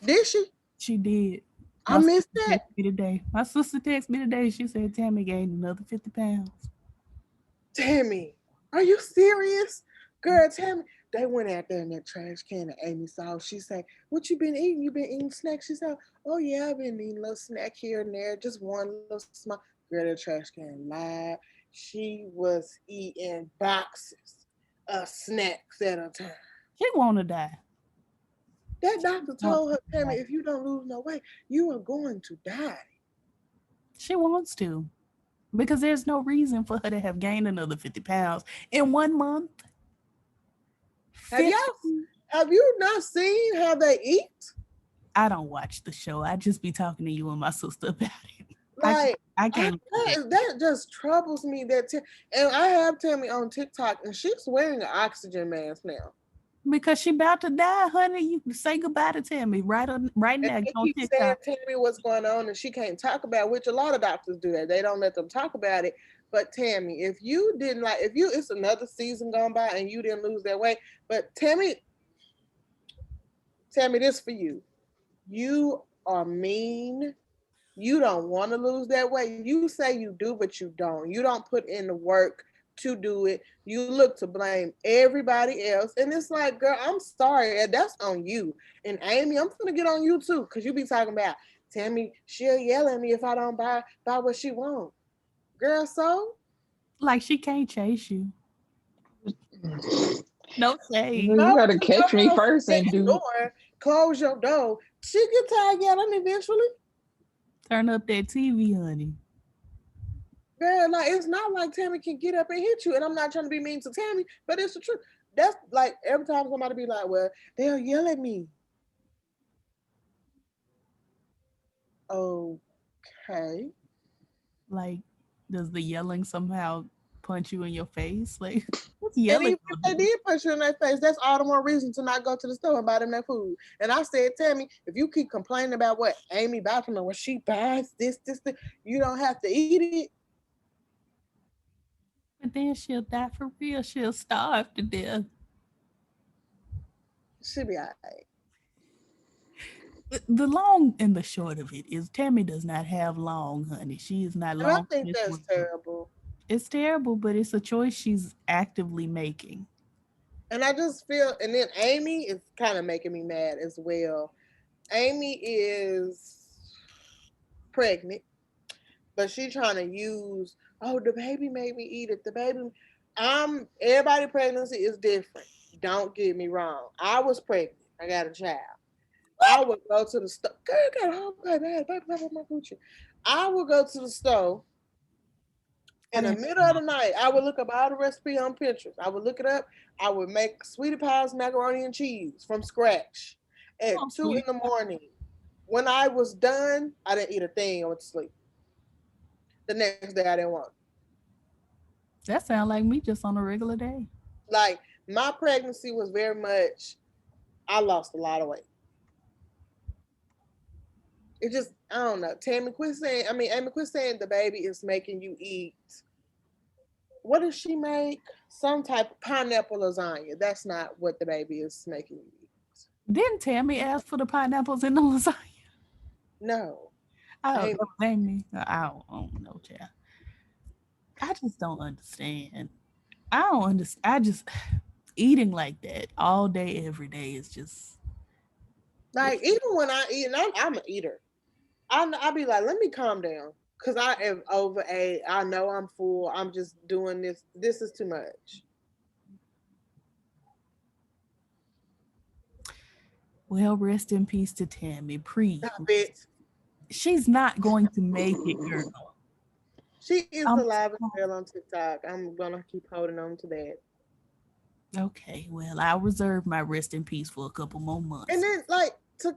Did she? She did. I missed that. Me today. My sister texted me today. She said Tammy gained another 50 pounds. Tammy, are you serious? Girl, Tammy, they went out there in that trash can and Amy saw. She said, what you been eating? You been eating snacks? She said, oh yeah, I've been eating a little snack here and there. Just one little small. Girl, the trash can lied. She was eating boxes of snacks at a time. She wanna die. That doctor told her, Tammy, if you don't lose no weight, you are going to die. She wants to. Because there's no reason for her to have gained another 50 pounds in 1 month. Have you not seen how they eat? I don't watch the show. I just be talking to you and my sister about it. Like I can't. that just troubles me. And I have Tammy on TikTok, and she's wearing an oxygen mask now. Because she about to die, honey. You say goodbye to Tammy right And now they on keep saying, TikTok. Tammy, what's going on? And she can't talk about it, which a lot of doctors do that. They don't let them talk about it. But Tammy, if you didn't it's another season gone by and you didn't lose that weight. But Tammy, this for you. You are mean. You don't want to lose that weight. You say you do, but you don't. You don't put in the work to do it. You look to blame everybody else. And it's like, girl, I'm sorry. That's on you. And Amy, I'm gonna get on you too, because you be talking about Tammy, she'll yell at me if I don't buy what she wants. Girl, so Like she can't chase you. No shade. You gotta catch me first and do. Close your door. She get tired yelling eventually. Turn up that TV, honey. Girl, like it's not like Tammy can get up and hit you. And I'm not trying to be mean to Tammy, but it's the truth. That's like every time somebody be like, well, they'll yell at me. Okay. Like, does the yelling somehow punch you in your face? Like, what's And yelling? even if they did punch you in their face, that's all the more reason to not go to the store and buy them that food. And I said, Tammy, if you keep complaining about what Amy buys from her, when she buys this, you don't have to eat it. But then she'll die for real. She'll starve to death. She'll be all right. The long and the short of it is Tammy does not have long, honey. She is not And I long. think that's terrible. It's terrible, but it's a choice she's actively making. And I just feel, and then Amy is kind of making me mad as well. Amy is pregnant, but she trying to use, oh, the baby made me eat it. The baby, everybody pregnancy is different. Don't get me wrong. I was pregnant. I got a child. I would go to the store. Girl, got a whole baby, my coochie. I would go to the store in the middle of the night. I would look up all the recipe on Pinterest. I would look it up. I would make Sweetie Pie's macaroni and cheese from scratch at 2 in the morning. When I was done, I didn't eat a thing. I went to sleep. The next day, I didn't want it. That sounds like me just on a regular day. Like, my pregnancy was very much, I lost a lot of weight. It just, I don't know. Amy, quit saying the baby is making you eat. What does she make? Some type of pineapple lasagna. That's not what the baby is making you eat. Didn't Tammy ask for the pineapples in the lasagna? No. I don't know, child. I just don't understand. I just eating like that all day, every day is just like, even when I eat, and I'm an eater. I'll be like, let me calm down. Because I am overate. I know I'm full. I'm just doing this. This is too much. Well, rest in peace to Tammy. Stop it. She's not going to make it, girl. She is the livest girl on TikTok. I'm going to keep holding on to that. Okay, well, I'll reserve my rest in peace for a couple more months. And then, like, to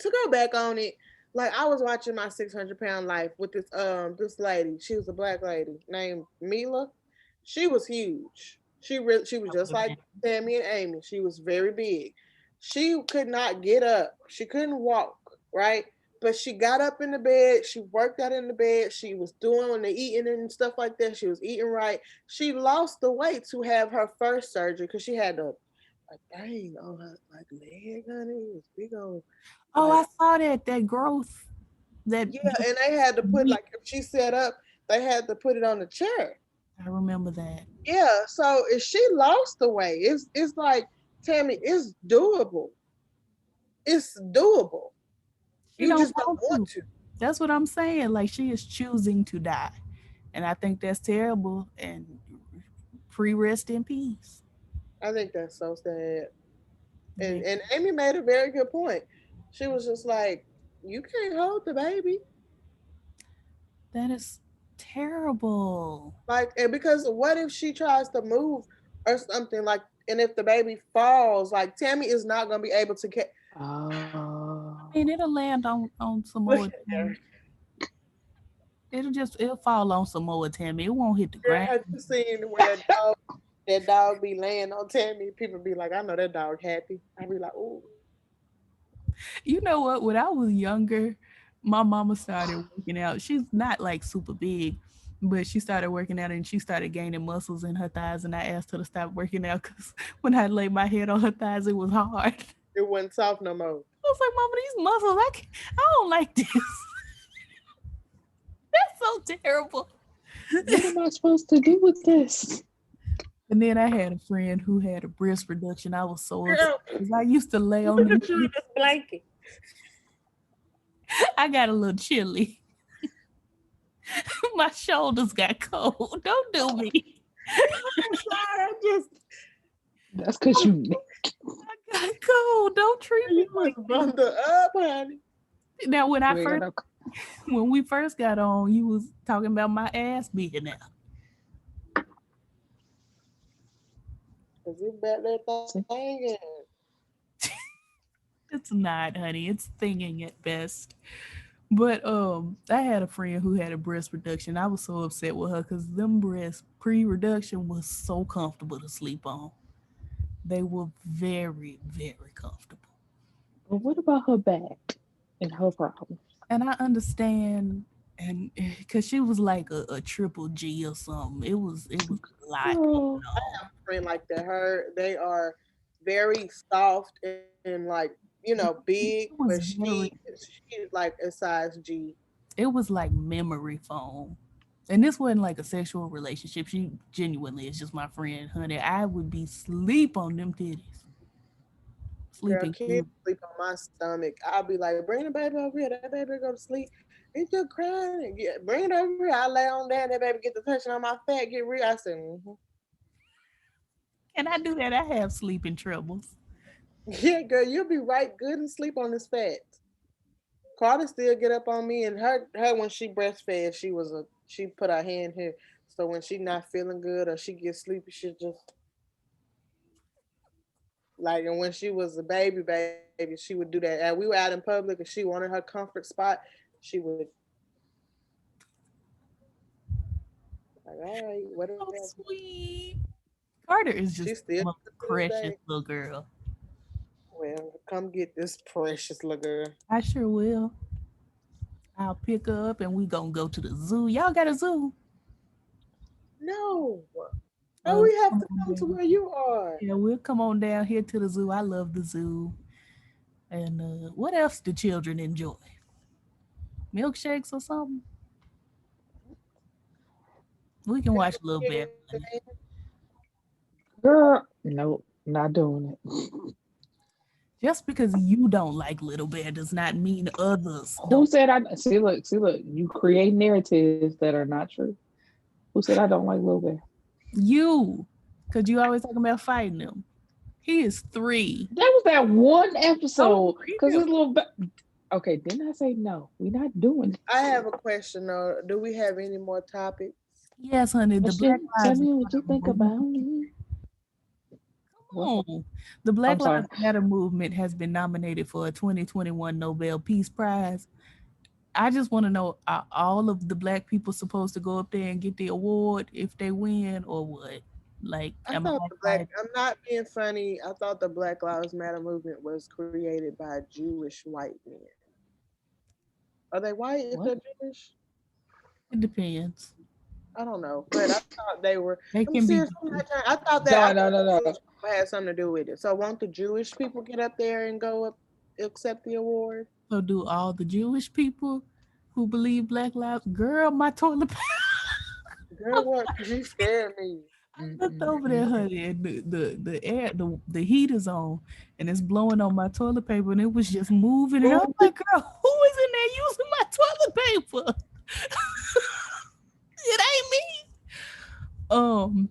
go back on it, like, I was watching My 600-Pound Life with this lady. She was a black lady named Mila. She was huge. She was just like Tammy and Amy. She was very big. She could not get up. She couldn't walk, right? But she got up in the bed. She worked out in the bed. She was doing the eating and stuff like that. She was eating right. She lost the weight to have her first surgery because she had a thing on her like leg, honey. It was big on. Oh, I saw that growth. And they had to put, like, if she sat up, they had to put it on the chair. I remember that. Yeah, so if she lost the weight, it's like, Tammy, it's doable. It's doable. You just don't want to. That's what I'm saying. Like, she is choosing to die. And I think that's terrible. And rest in peace. I think that's so sad. And Amy made a very good point. She was just like, you can't hold the baby. That is terrible. Like, and because what if she tries to move or something, like, and if the baby falls, like, Tammy is not going to be able to catch. And it'll land on some more. It'll fall on some more Tammy. It won't hit the Girl, ground. have you seen when that dog be laying on Tammy? People be like, I know that dog happy. I be like, oh, You know what? When I was younger, my mama started working out. She's not like super big, but she started working out and she started gaining muscles in her thighs. And I asked her to stop working out because when I laid my head on her thighs, it was hard. it wasn't soft no more. I was like, Mama, these muscles, I don't like this. That's so terrible. What am I supposed to do with this? And then I had a friend who had a breast reduction. I was so upset Girl, because I used to lay on look them. at you in this blanket. I got a little chilly. My shoulders got cold. Don't do me. I'm sorry, I just That's because you. I got cold. Don't treat me you was like bundled up, honey. now. When You ain't got no- when we first got on, you was talking about my ass being out. Cause it back that thing. It's not, honey. It's thinking at best. But I had a friend who had a breast reduction. I was so upset with her because them breasts pre-reduction was so comfortable to sleep on. They were very, very comfortable. But what about her back and her problem? And I understand, and because she was like a triple G or something, it was a lot going Girl, on. Friend like that. They are very soft and like big, It but was very, she's like a size G. it was like memory foam. And this wasn't like a sexual relationship. She genuinely is just my friend, honey. I would be sleep on them titties, Girl, sleeping kids good. sleep on my stomach. I'll be like, bring the baby over here. That baby go to sleep. It's just crying. Yeah, bring it over here. I lay on there. That baby get the touching on my fat. Get real. I said, And I do that. I have sleeping troubles. yeah, girl, you'll be right good and sleep on this fat. Carter still get up on me, and her when she breastfed, she put her hand here. So when she not feeling good or she gets sleepy, she just like, and when she was a baby, she would do that. And we were out in public and she wanted her comfort spot. She would like, all right, whatever. So sweet. Carter is She just still a to this precious day. little girl. Well, come get this precious little girl. I sure will. I'll pick her up and we gonna go to the zoo. Y'all got a zoo? No, no, we have Come to on come to down. where you are. Yeah, we'll come on down here to the zoo. I love the zoo. And what else do children enjoy? Milkshakes or something? We can watch a little bit, honey. girl, nope, not doing it. Just because you don't like Little Bear does not mean others Who don't. said I see? Look. You create narratives that are not true. Who said I don't like Lil Bear? You, because you always talking about fighting him. He is 3. That was that one Don't episode because real. his little. Okay, didn't I say no? We're not doing it. I have a question though. Do we have any more topics? Yes, honey. The What Black you tell Lives me what you Matter think about movement. me? Come What? on. The I'm Black sorry. Lives Matter movement has been nominated for a 2021 Nobel Peace Prize. I just want to know, are all of the black people supposed to go up there and get the award if they win or what? Like, I am thought I the black. like, I'm not being funny. I thought the Black Lives Matter movement was created by Jewish white men. Are they white if What? they're Jewish? it depends. I don't know, but I thought they were. They I'm can be serious. I'm not Jewish. trying. I thought that. I No, thought no, no, the no. Jewish people had something to do with it. So won't the Jewish people get up there and go up accept the award? So do all the Jewish people who believe Black Lives, girl, my toilet paper. Girl, what? You scared me. I looked over there, honey, and the air, the heat is on, and it's blowing on my toilet paper, and it was just moving, and I was like, "Girl, who is in there using my toilet paper? It ain't me."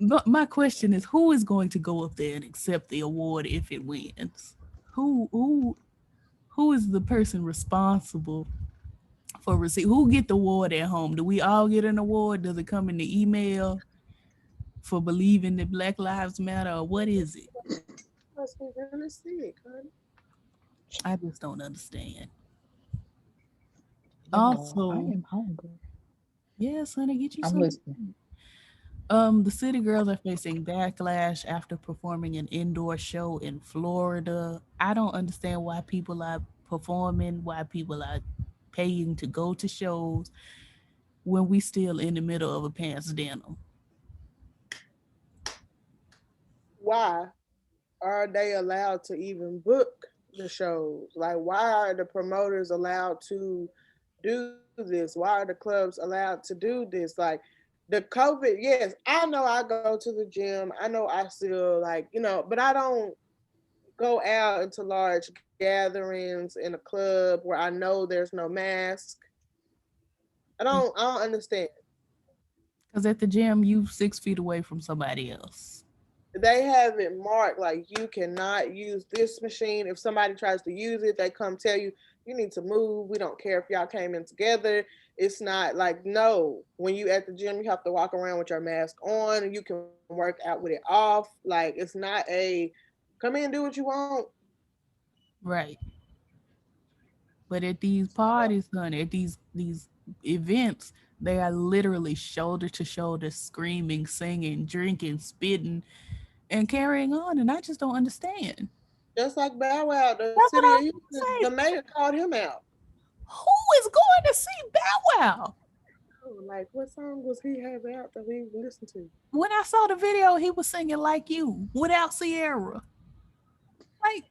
But my question is, who is going to go up there and accept the award if it wins? Who is the person responsible for receipt? Who get the award at home? Do we all get an award? Does it come in the email for believing that Black Lives Matter, or what is it? Must be really sick, honey. I just don't understand. Y'all, I Also, am hungry. Yes, honey, get you I'm some. listening. The City Girls are facing backlash after performing an indoor show in Florida. I don't understand why people are performing, why people are paying to go to shows when we still in the middle of a pandemic. Why are they allowed to even book the shows? Like, why are the promoters allowed to do this? Why are the clubs allowed to do this? Like, the COVID, yes, I know I go to the gym. I know I still, like, but I don't go out into large gatherings in a club where I know there's no mask. I don't understand. Because at the gym, you 6 feet away from somebody else. They have it marked like you cannot use this machine. If somebody tries to use it, they come tell you you need to move. We don't care if y'all came in together. It's not like, no. When you at the gym, you have to walk around with your mask on. You can work out with it off. Like, it's not a come in, do what you want. Right. But at these parties, honey, at these events, they are literally shoulder to shoulder, screaming, singing, drinking, spitting, and carrying on. And I just don't understand. Just like Bow Wow, the That's what city I of was Houston, gonna the say. mayor called him out. Who is going to see Bow Wow? Oh, like, what song was he have out that we listened to? When I saw the video, he was singing Like You without Sierra. Like,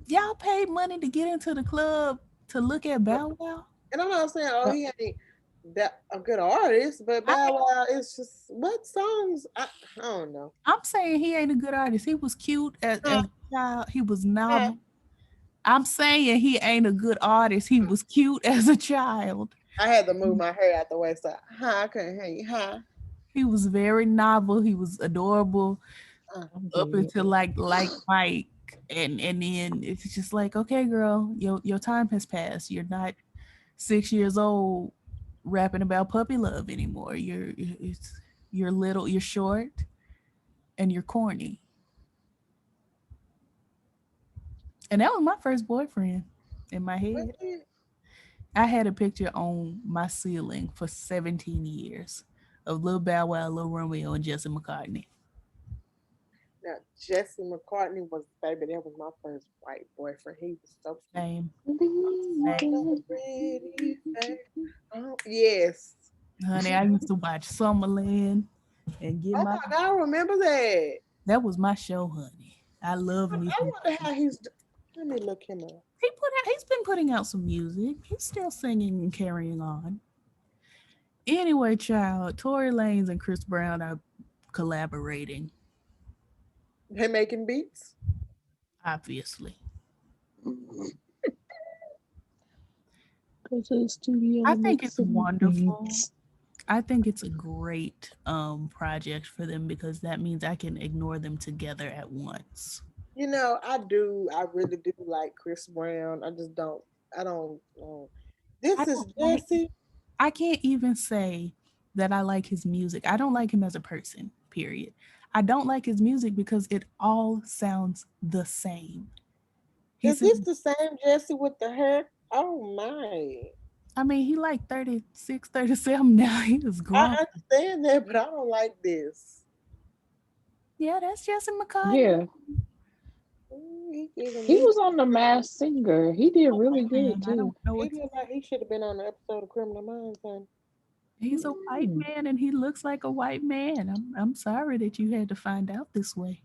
y'all paid money to get into the club to look at Bow Wow? And I'm not saying, oh, Uh, he ain't that a good artist, but I Bow ain't, Wow, it's just what songs? I don't know. I'm saying he ain't a good artist. He was cute Uh, as a child. He was uh, novel. I'm saying he ain't a good artist. He was cute as a child. I had to move my hair out the way, so I couldn't hear you. Huh? He was very novel. He was adorable Uh, I'm up dead. until like Mike. And then it's just like, okay, girl, your time has passed. You're not 6 years old rapping about puppy love anymore. You're little, you're short, and you're corny. And that was my first boyfriend in my what head. did- I had a picture on my ceiling for 17 years of Lil Bow Wow, Lil Romeo, and Jesse McCartney. now, Jesse McCartney was baby. That was my first white boyfriend. He was so cute. Same, same. So pretty face. Oh, yes. Honey, I used to watch Summerland and get Oh my. my God, I remember that. That was my show, honey. I love me. I wonder how he's. Let me look him up. He's been putting out some music. He's still singing and carrying on. Anyway, child, Tory Lanez and Chris Brown are collaborating, They making beats. obviously. Go to the studio I and think make it's some wonderful. beats. I think it's a great project for them because that means I can ignore them together at once. I do. I really do like Chris Brown. I just don't. I don't. I This is don't like Jesse. I can't even say that I like his music. I don't like him as a person, period. I don't like his music because it all sounds the same. He Is said, this the same Jesse with the hair? Oh my! I mean, he like 36, 37 now. He is grown. I understand that, but I don't like this. Yeah, that's Jesse McCartney. Yeah, He giving he me. was on The Masked Singer. He did really good Man, I don't too. know He what to look like he should have been on the episode of Criminal Minds. And He's a white Mm. man and he looks like a white man. I'm sorry that you had to find out this way.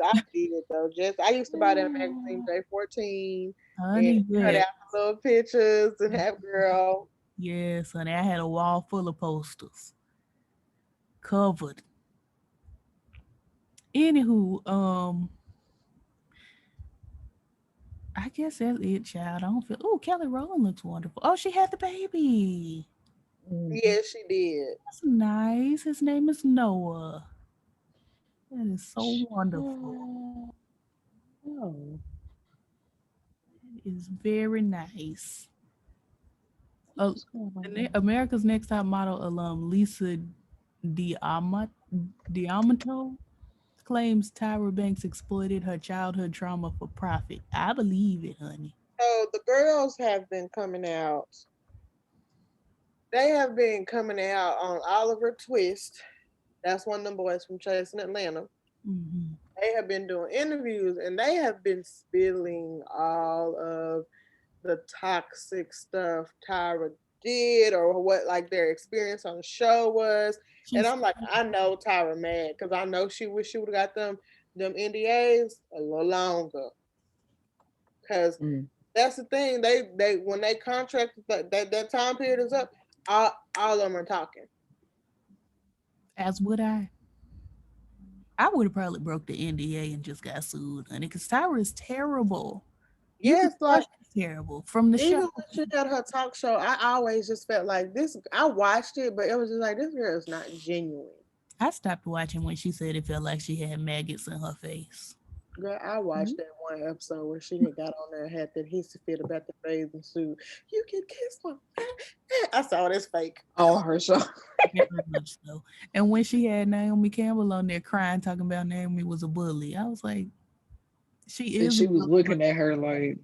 I did it though. Just I used to buy that magazine J14 and Honey, cut yes. out the little pictures and have girl. Yes, honey. I had a wall full of posters covered. Anywho, I guess that's it, child. I don't feel. Oh, Kelly Rowland looks wonderful. Oh, she had the baby. Mhm. Yeah, she did. That's nice. His name is Noah. That is so wonderful. Uh, oh, It is very nice. Uh, what's going on? America's Next Top Model alum Lisa Diamato Diamato claims Tyra Banks exploited her childhood trauma for profit. I believe it, honey. So the girls have been coming out they have been coming out on Oliver Twist. That's one of them boys from Chasing Atlanta. Mm-hmm. They have been doing interviews and they have been spilling all of the toxic stuff Tyra did or what like their experience on the show was. And She's I'm like, I know Tyra mad because I know she wish she would have got them NDAs a little longer. Cause Mm. that's the thing. They when they contracted that time period is up, all of them are talking. as would I. I would have probably broke the NDA and just got sued, honey, because Tyra is terrible. You can Yes, tell like she's terrible from the even show. when she had her talk show, I always just felt like this. I watched it, but it was just like this girl is not genuine. I stopped watching when she said it felt like she had maggots in her face. Girl, I watched that one episode where she had got on there and had that hissy fit about the bathing suit. You can kiss my. I saw this fake. Oh, her show. Very much so. And when she had Naomi Campbell on there crying, talking about Naomi was a bully, I was like, she And is a she was bully, but looking at her like,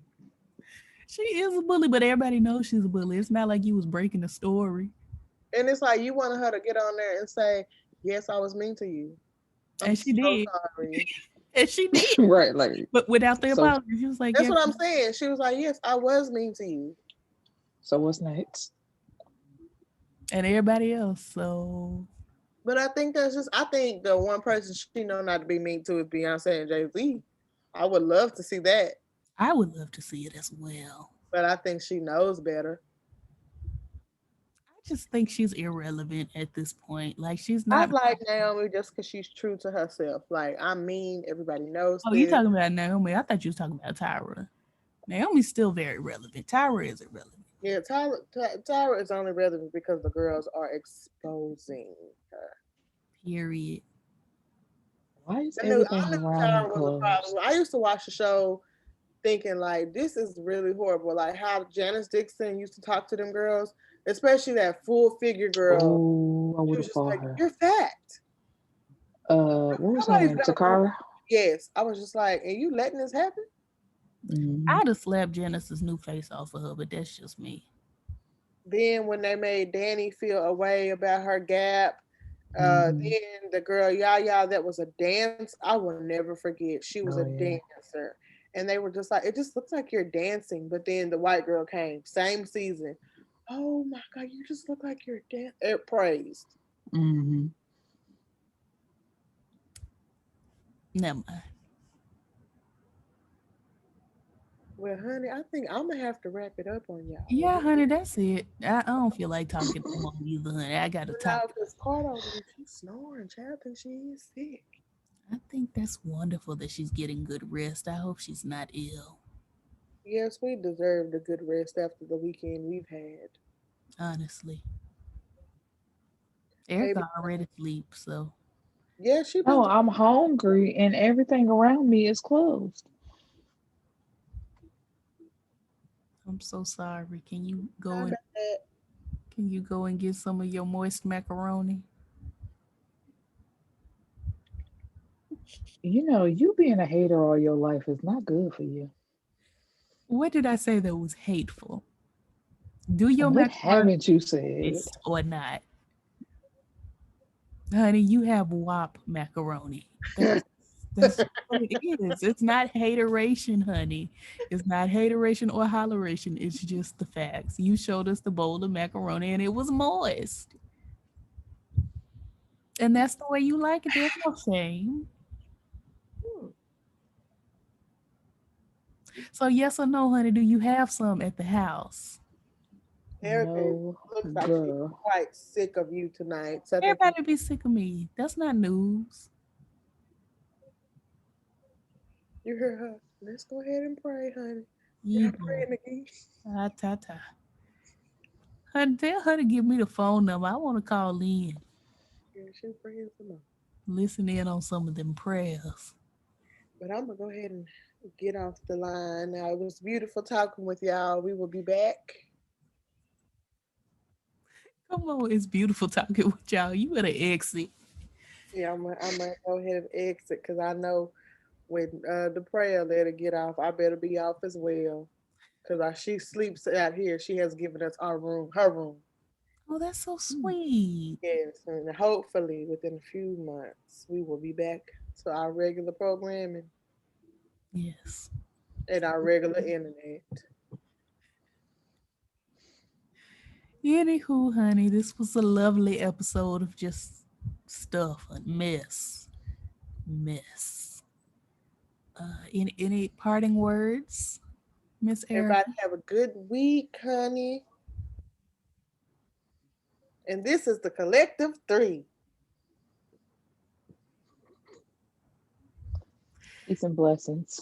she is a bully, but everybody knows she's a bully. It's not like you was breaking the story. And it's like you wanted her to get on there and say, "Yes, I was mean to you. I'm And she so did. sorry." And she did. right, like, But without the so, apology, she was like, That's yeah. what I'm saying. She was like, "Yes, I was mean to you." so what's next? And everybody else. So But I think that's just. I think the one person she know not to be mean to is Beyonce and Jay-Z. I would love to see that, I would love to see it as well. but I think she knows better. I just think she's irrelevant at this point. Like she's I not. like Naomi just because she's true to herself. Like I mean, everybody knows Oh, you this. talking about Naomi? I thought you was talking about Tyra. Naomi's still very relevant. Tyra is irrelevant. Yeah, Tyra is only relevant because the girls are exposing her. Period. Why is I everything knew around me Tyra was a closed? problem. I used to watch the show thinking like this is really horrible. Like how Janice Dixon used to talk to them girls, especially that full figure girl. Oh, I She would was have just fought like, her. "You're fat. What was her Nobody's name? gonna want." Takara? Yes, I was just like, "And you letting this happen?" Mm-hmm. I'd have slapped Janice's new face off of her, but that's just me. Then when they made Danny feel a way about her gap, Mm-hmm. then the girl Yaya that was a dance, I will never forget. She was a Oh yeah. dancer. And they were just like, it just looks like you're dancing. But then the white girl came, same season. Oh my God, you just look like you're dancing. It praised. Mm-hmm. Never mind. Well, honey, I think I'm gonna have to wrap it up on y'all. Yeah, honey, that's it. I don't feel like talking no more either, honey. I gotta talk. No, because Carter over there, she's snoring. Child, I think she is sick. I think that's wonderful that she's getting good rest. I hope she's not ill. Yes, we deserved a good rest after the weekend we've had. Honestly, Baby, Erica already sleep, so yeah, she been No, I'm hungry and everything around me is closed. I'm so sorry. Can you go my and bad. get some of your moist macaroni? You know, you being a hater all your life is not good for you. What did I say that was hateful? Do your What macaroni haven't you said? moist or not? Honey, you have WAP macaroni. That's what it is. It's not hateration, honey. It's not hateration or holleration. It's just the facts. You showed us the bowl of macaroni and it was moist. And that's the way you like it. There's no shame. So yes or no, honey, do you have some at the house? Erica No, looks like she's girl. quite sick of you tonight. So I think Everybody be sick of me. That's not news. you hear her. Let's go ahead and pray, honey. You Y'all do. praying again. Ta ta ta. Honey, tell her to give me the phone number. I want to call in. Yeah, she's praying some more. Listen in on some of them prayers. But I'm gonna go ahead and get off the line now. It was beautiful talking with y'all. We will be back. Come on, it's beautiful talking with y'all. You better exit. Yeah, I'm gonna go ahead and exit because I know when the prayer let her get off, I better be off as well. Cause she sleeps out here. She has given us our room, her room. Oh, that's so sweet. Yes, and hopefully within a few months we will be back to our regular programming Yes. and our regular internet. Anywho, honey, this was a lovely episode of just stuff and mess. Any parting words, Miss Erica? Everybody have a good week, honey. And this is the Collective 3. Peace and blessings.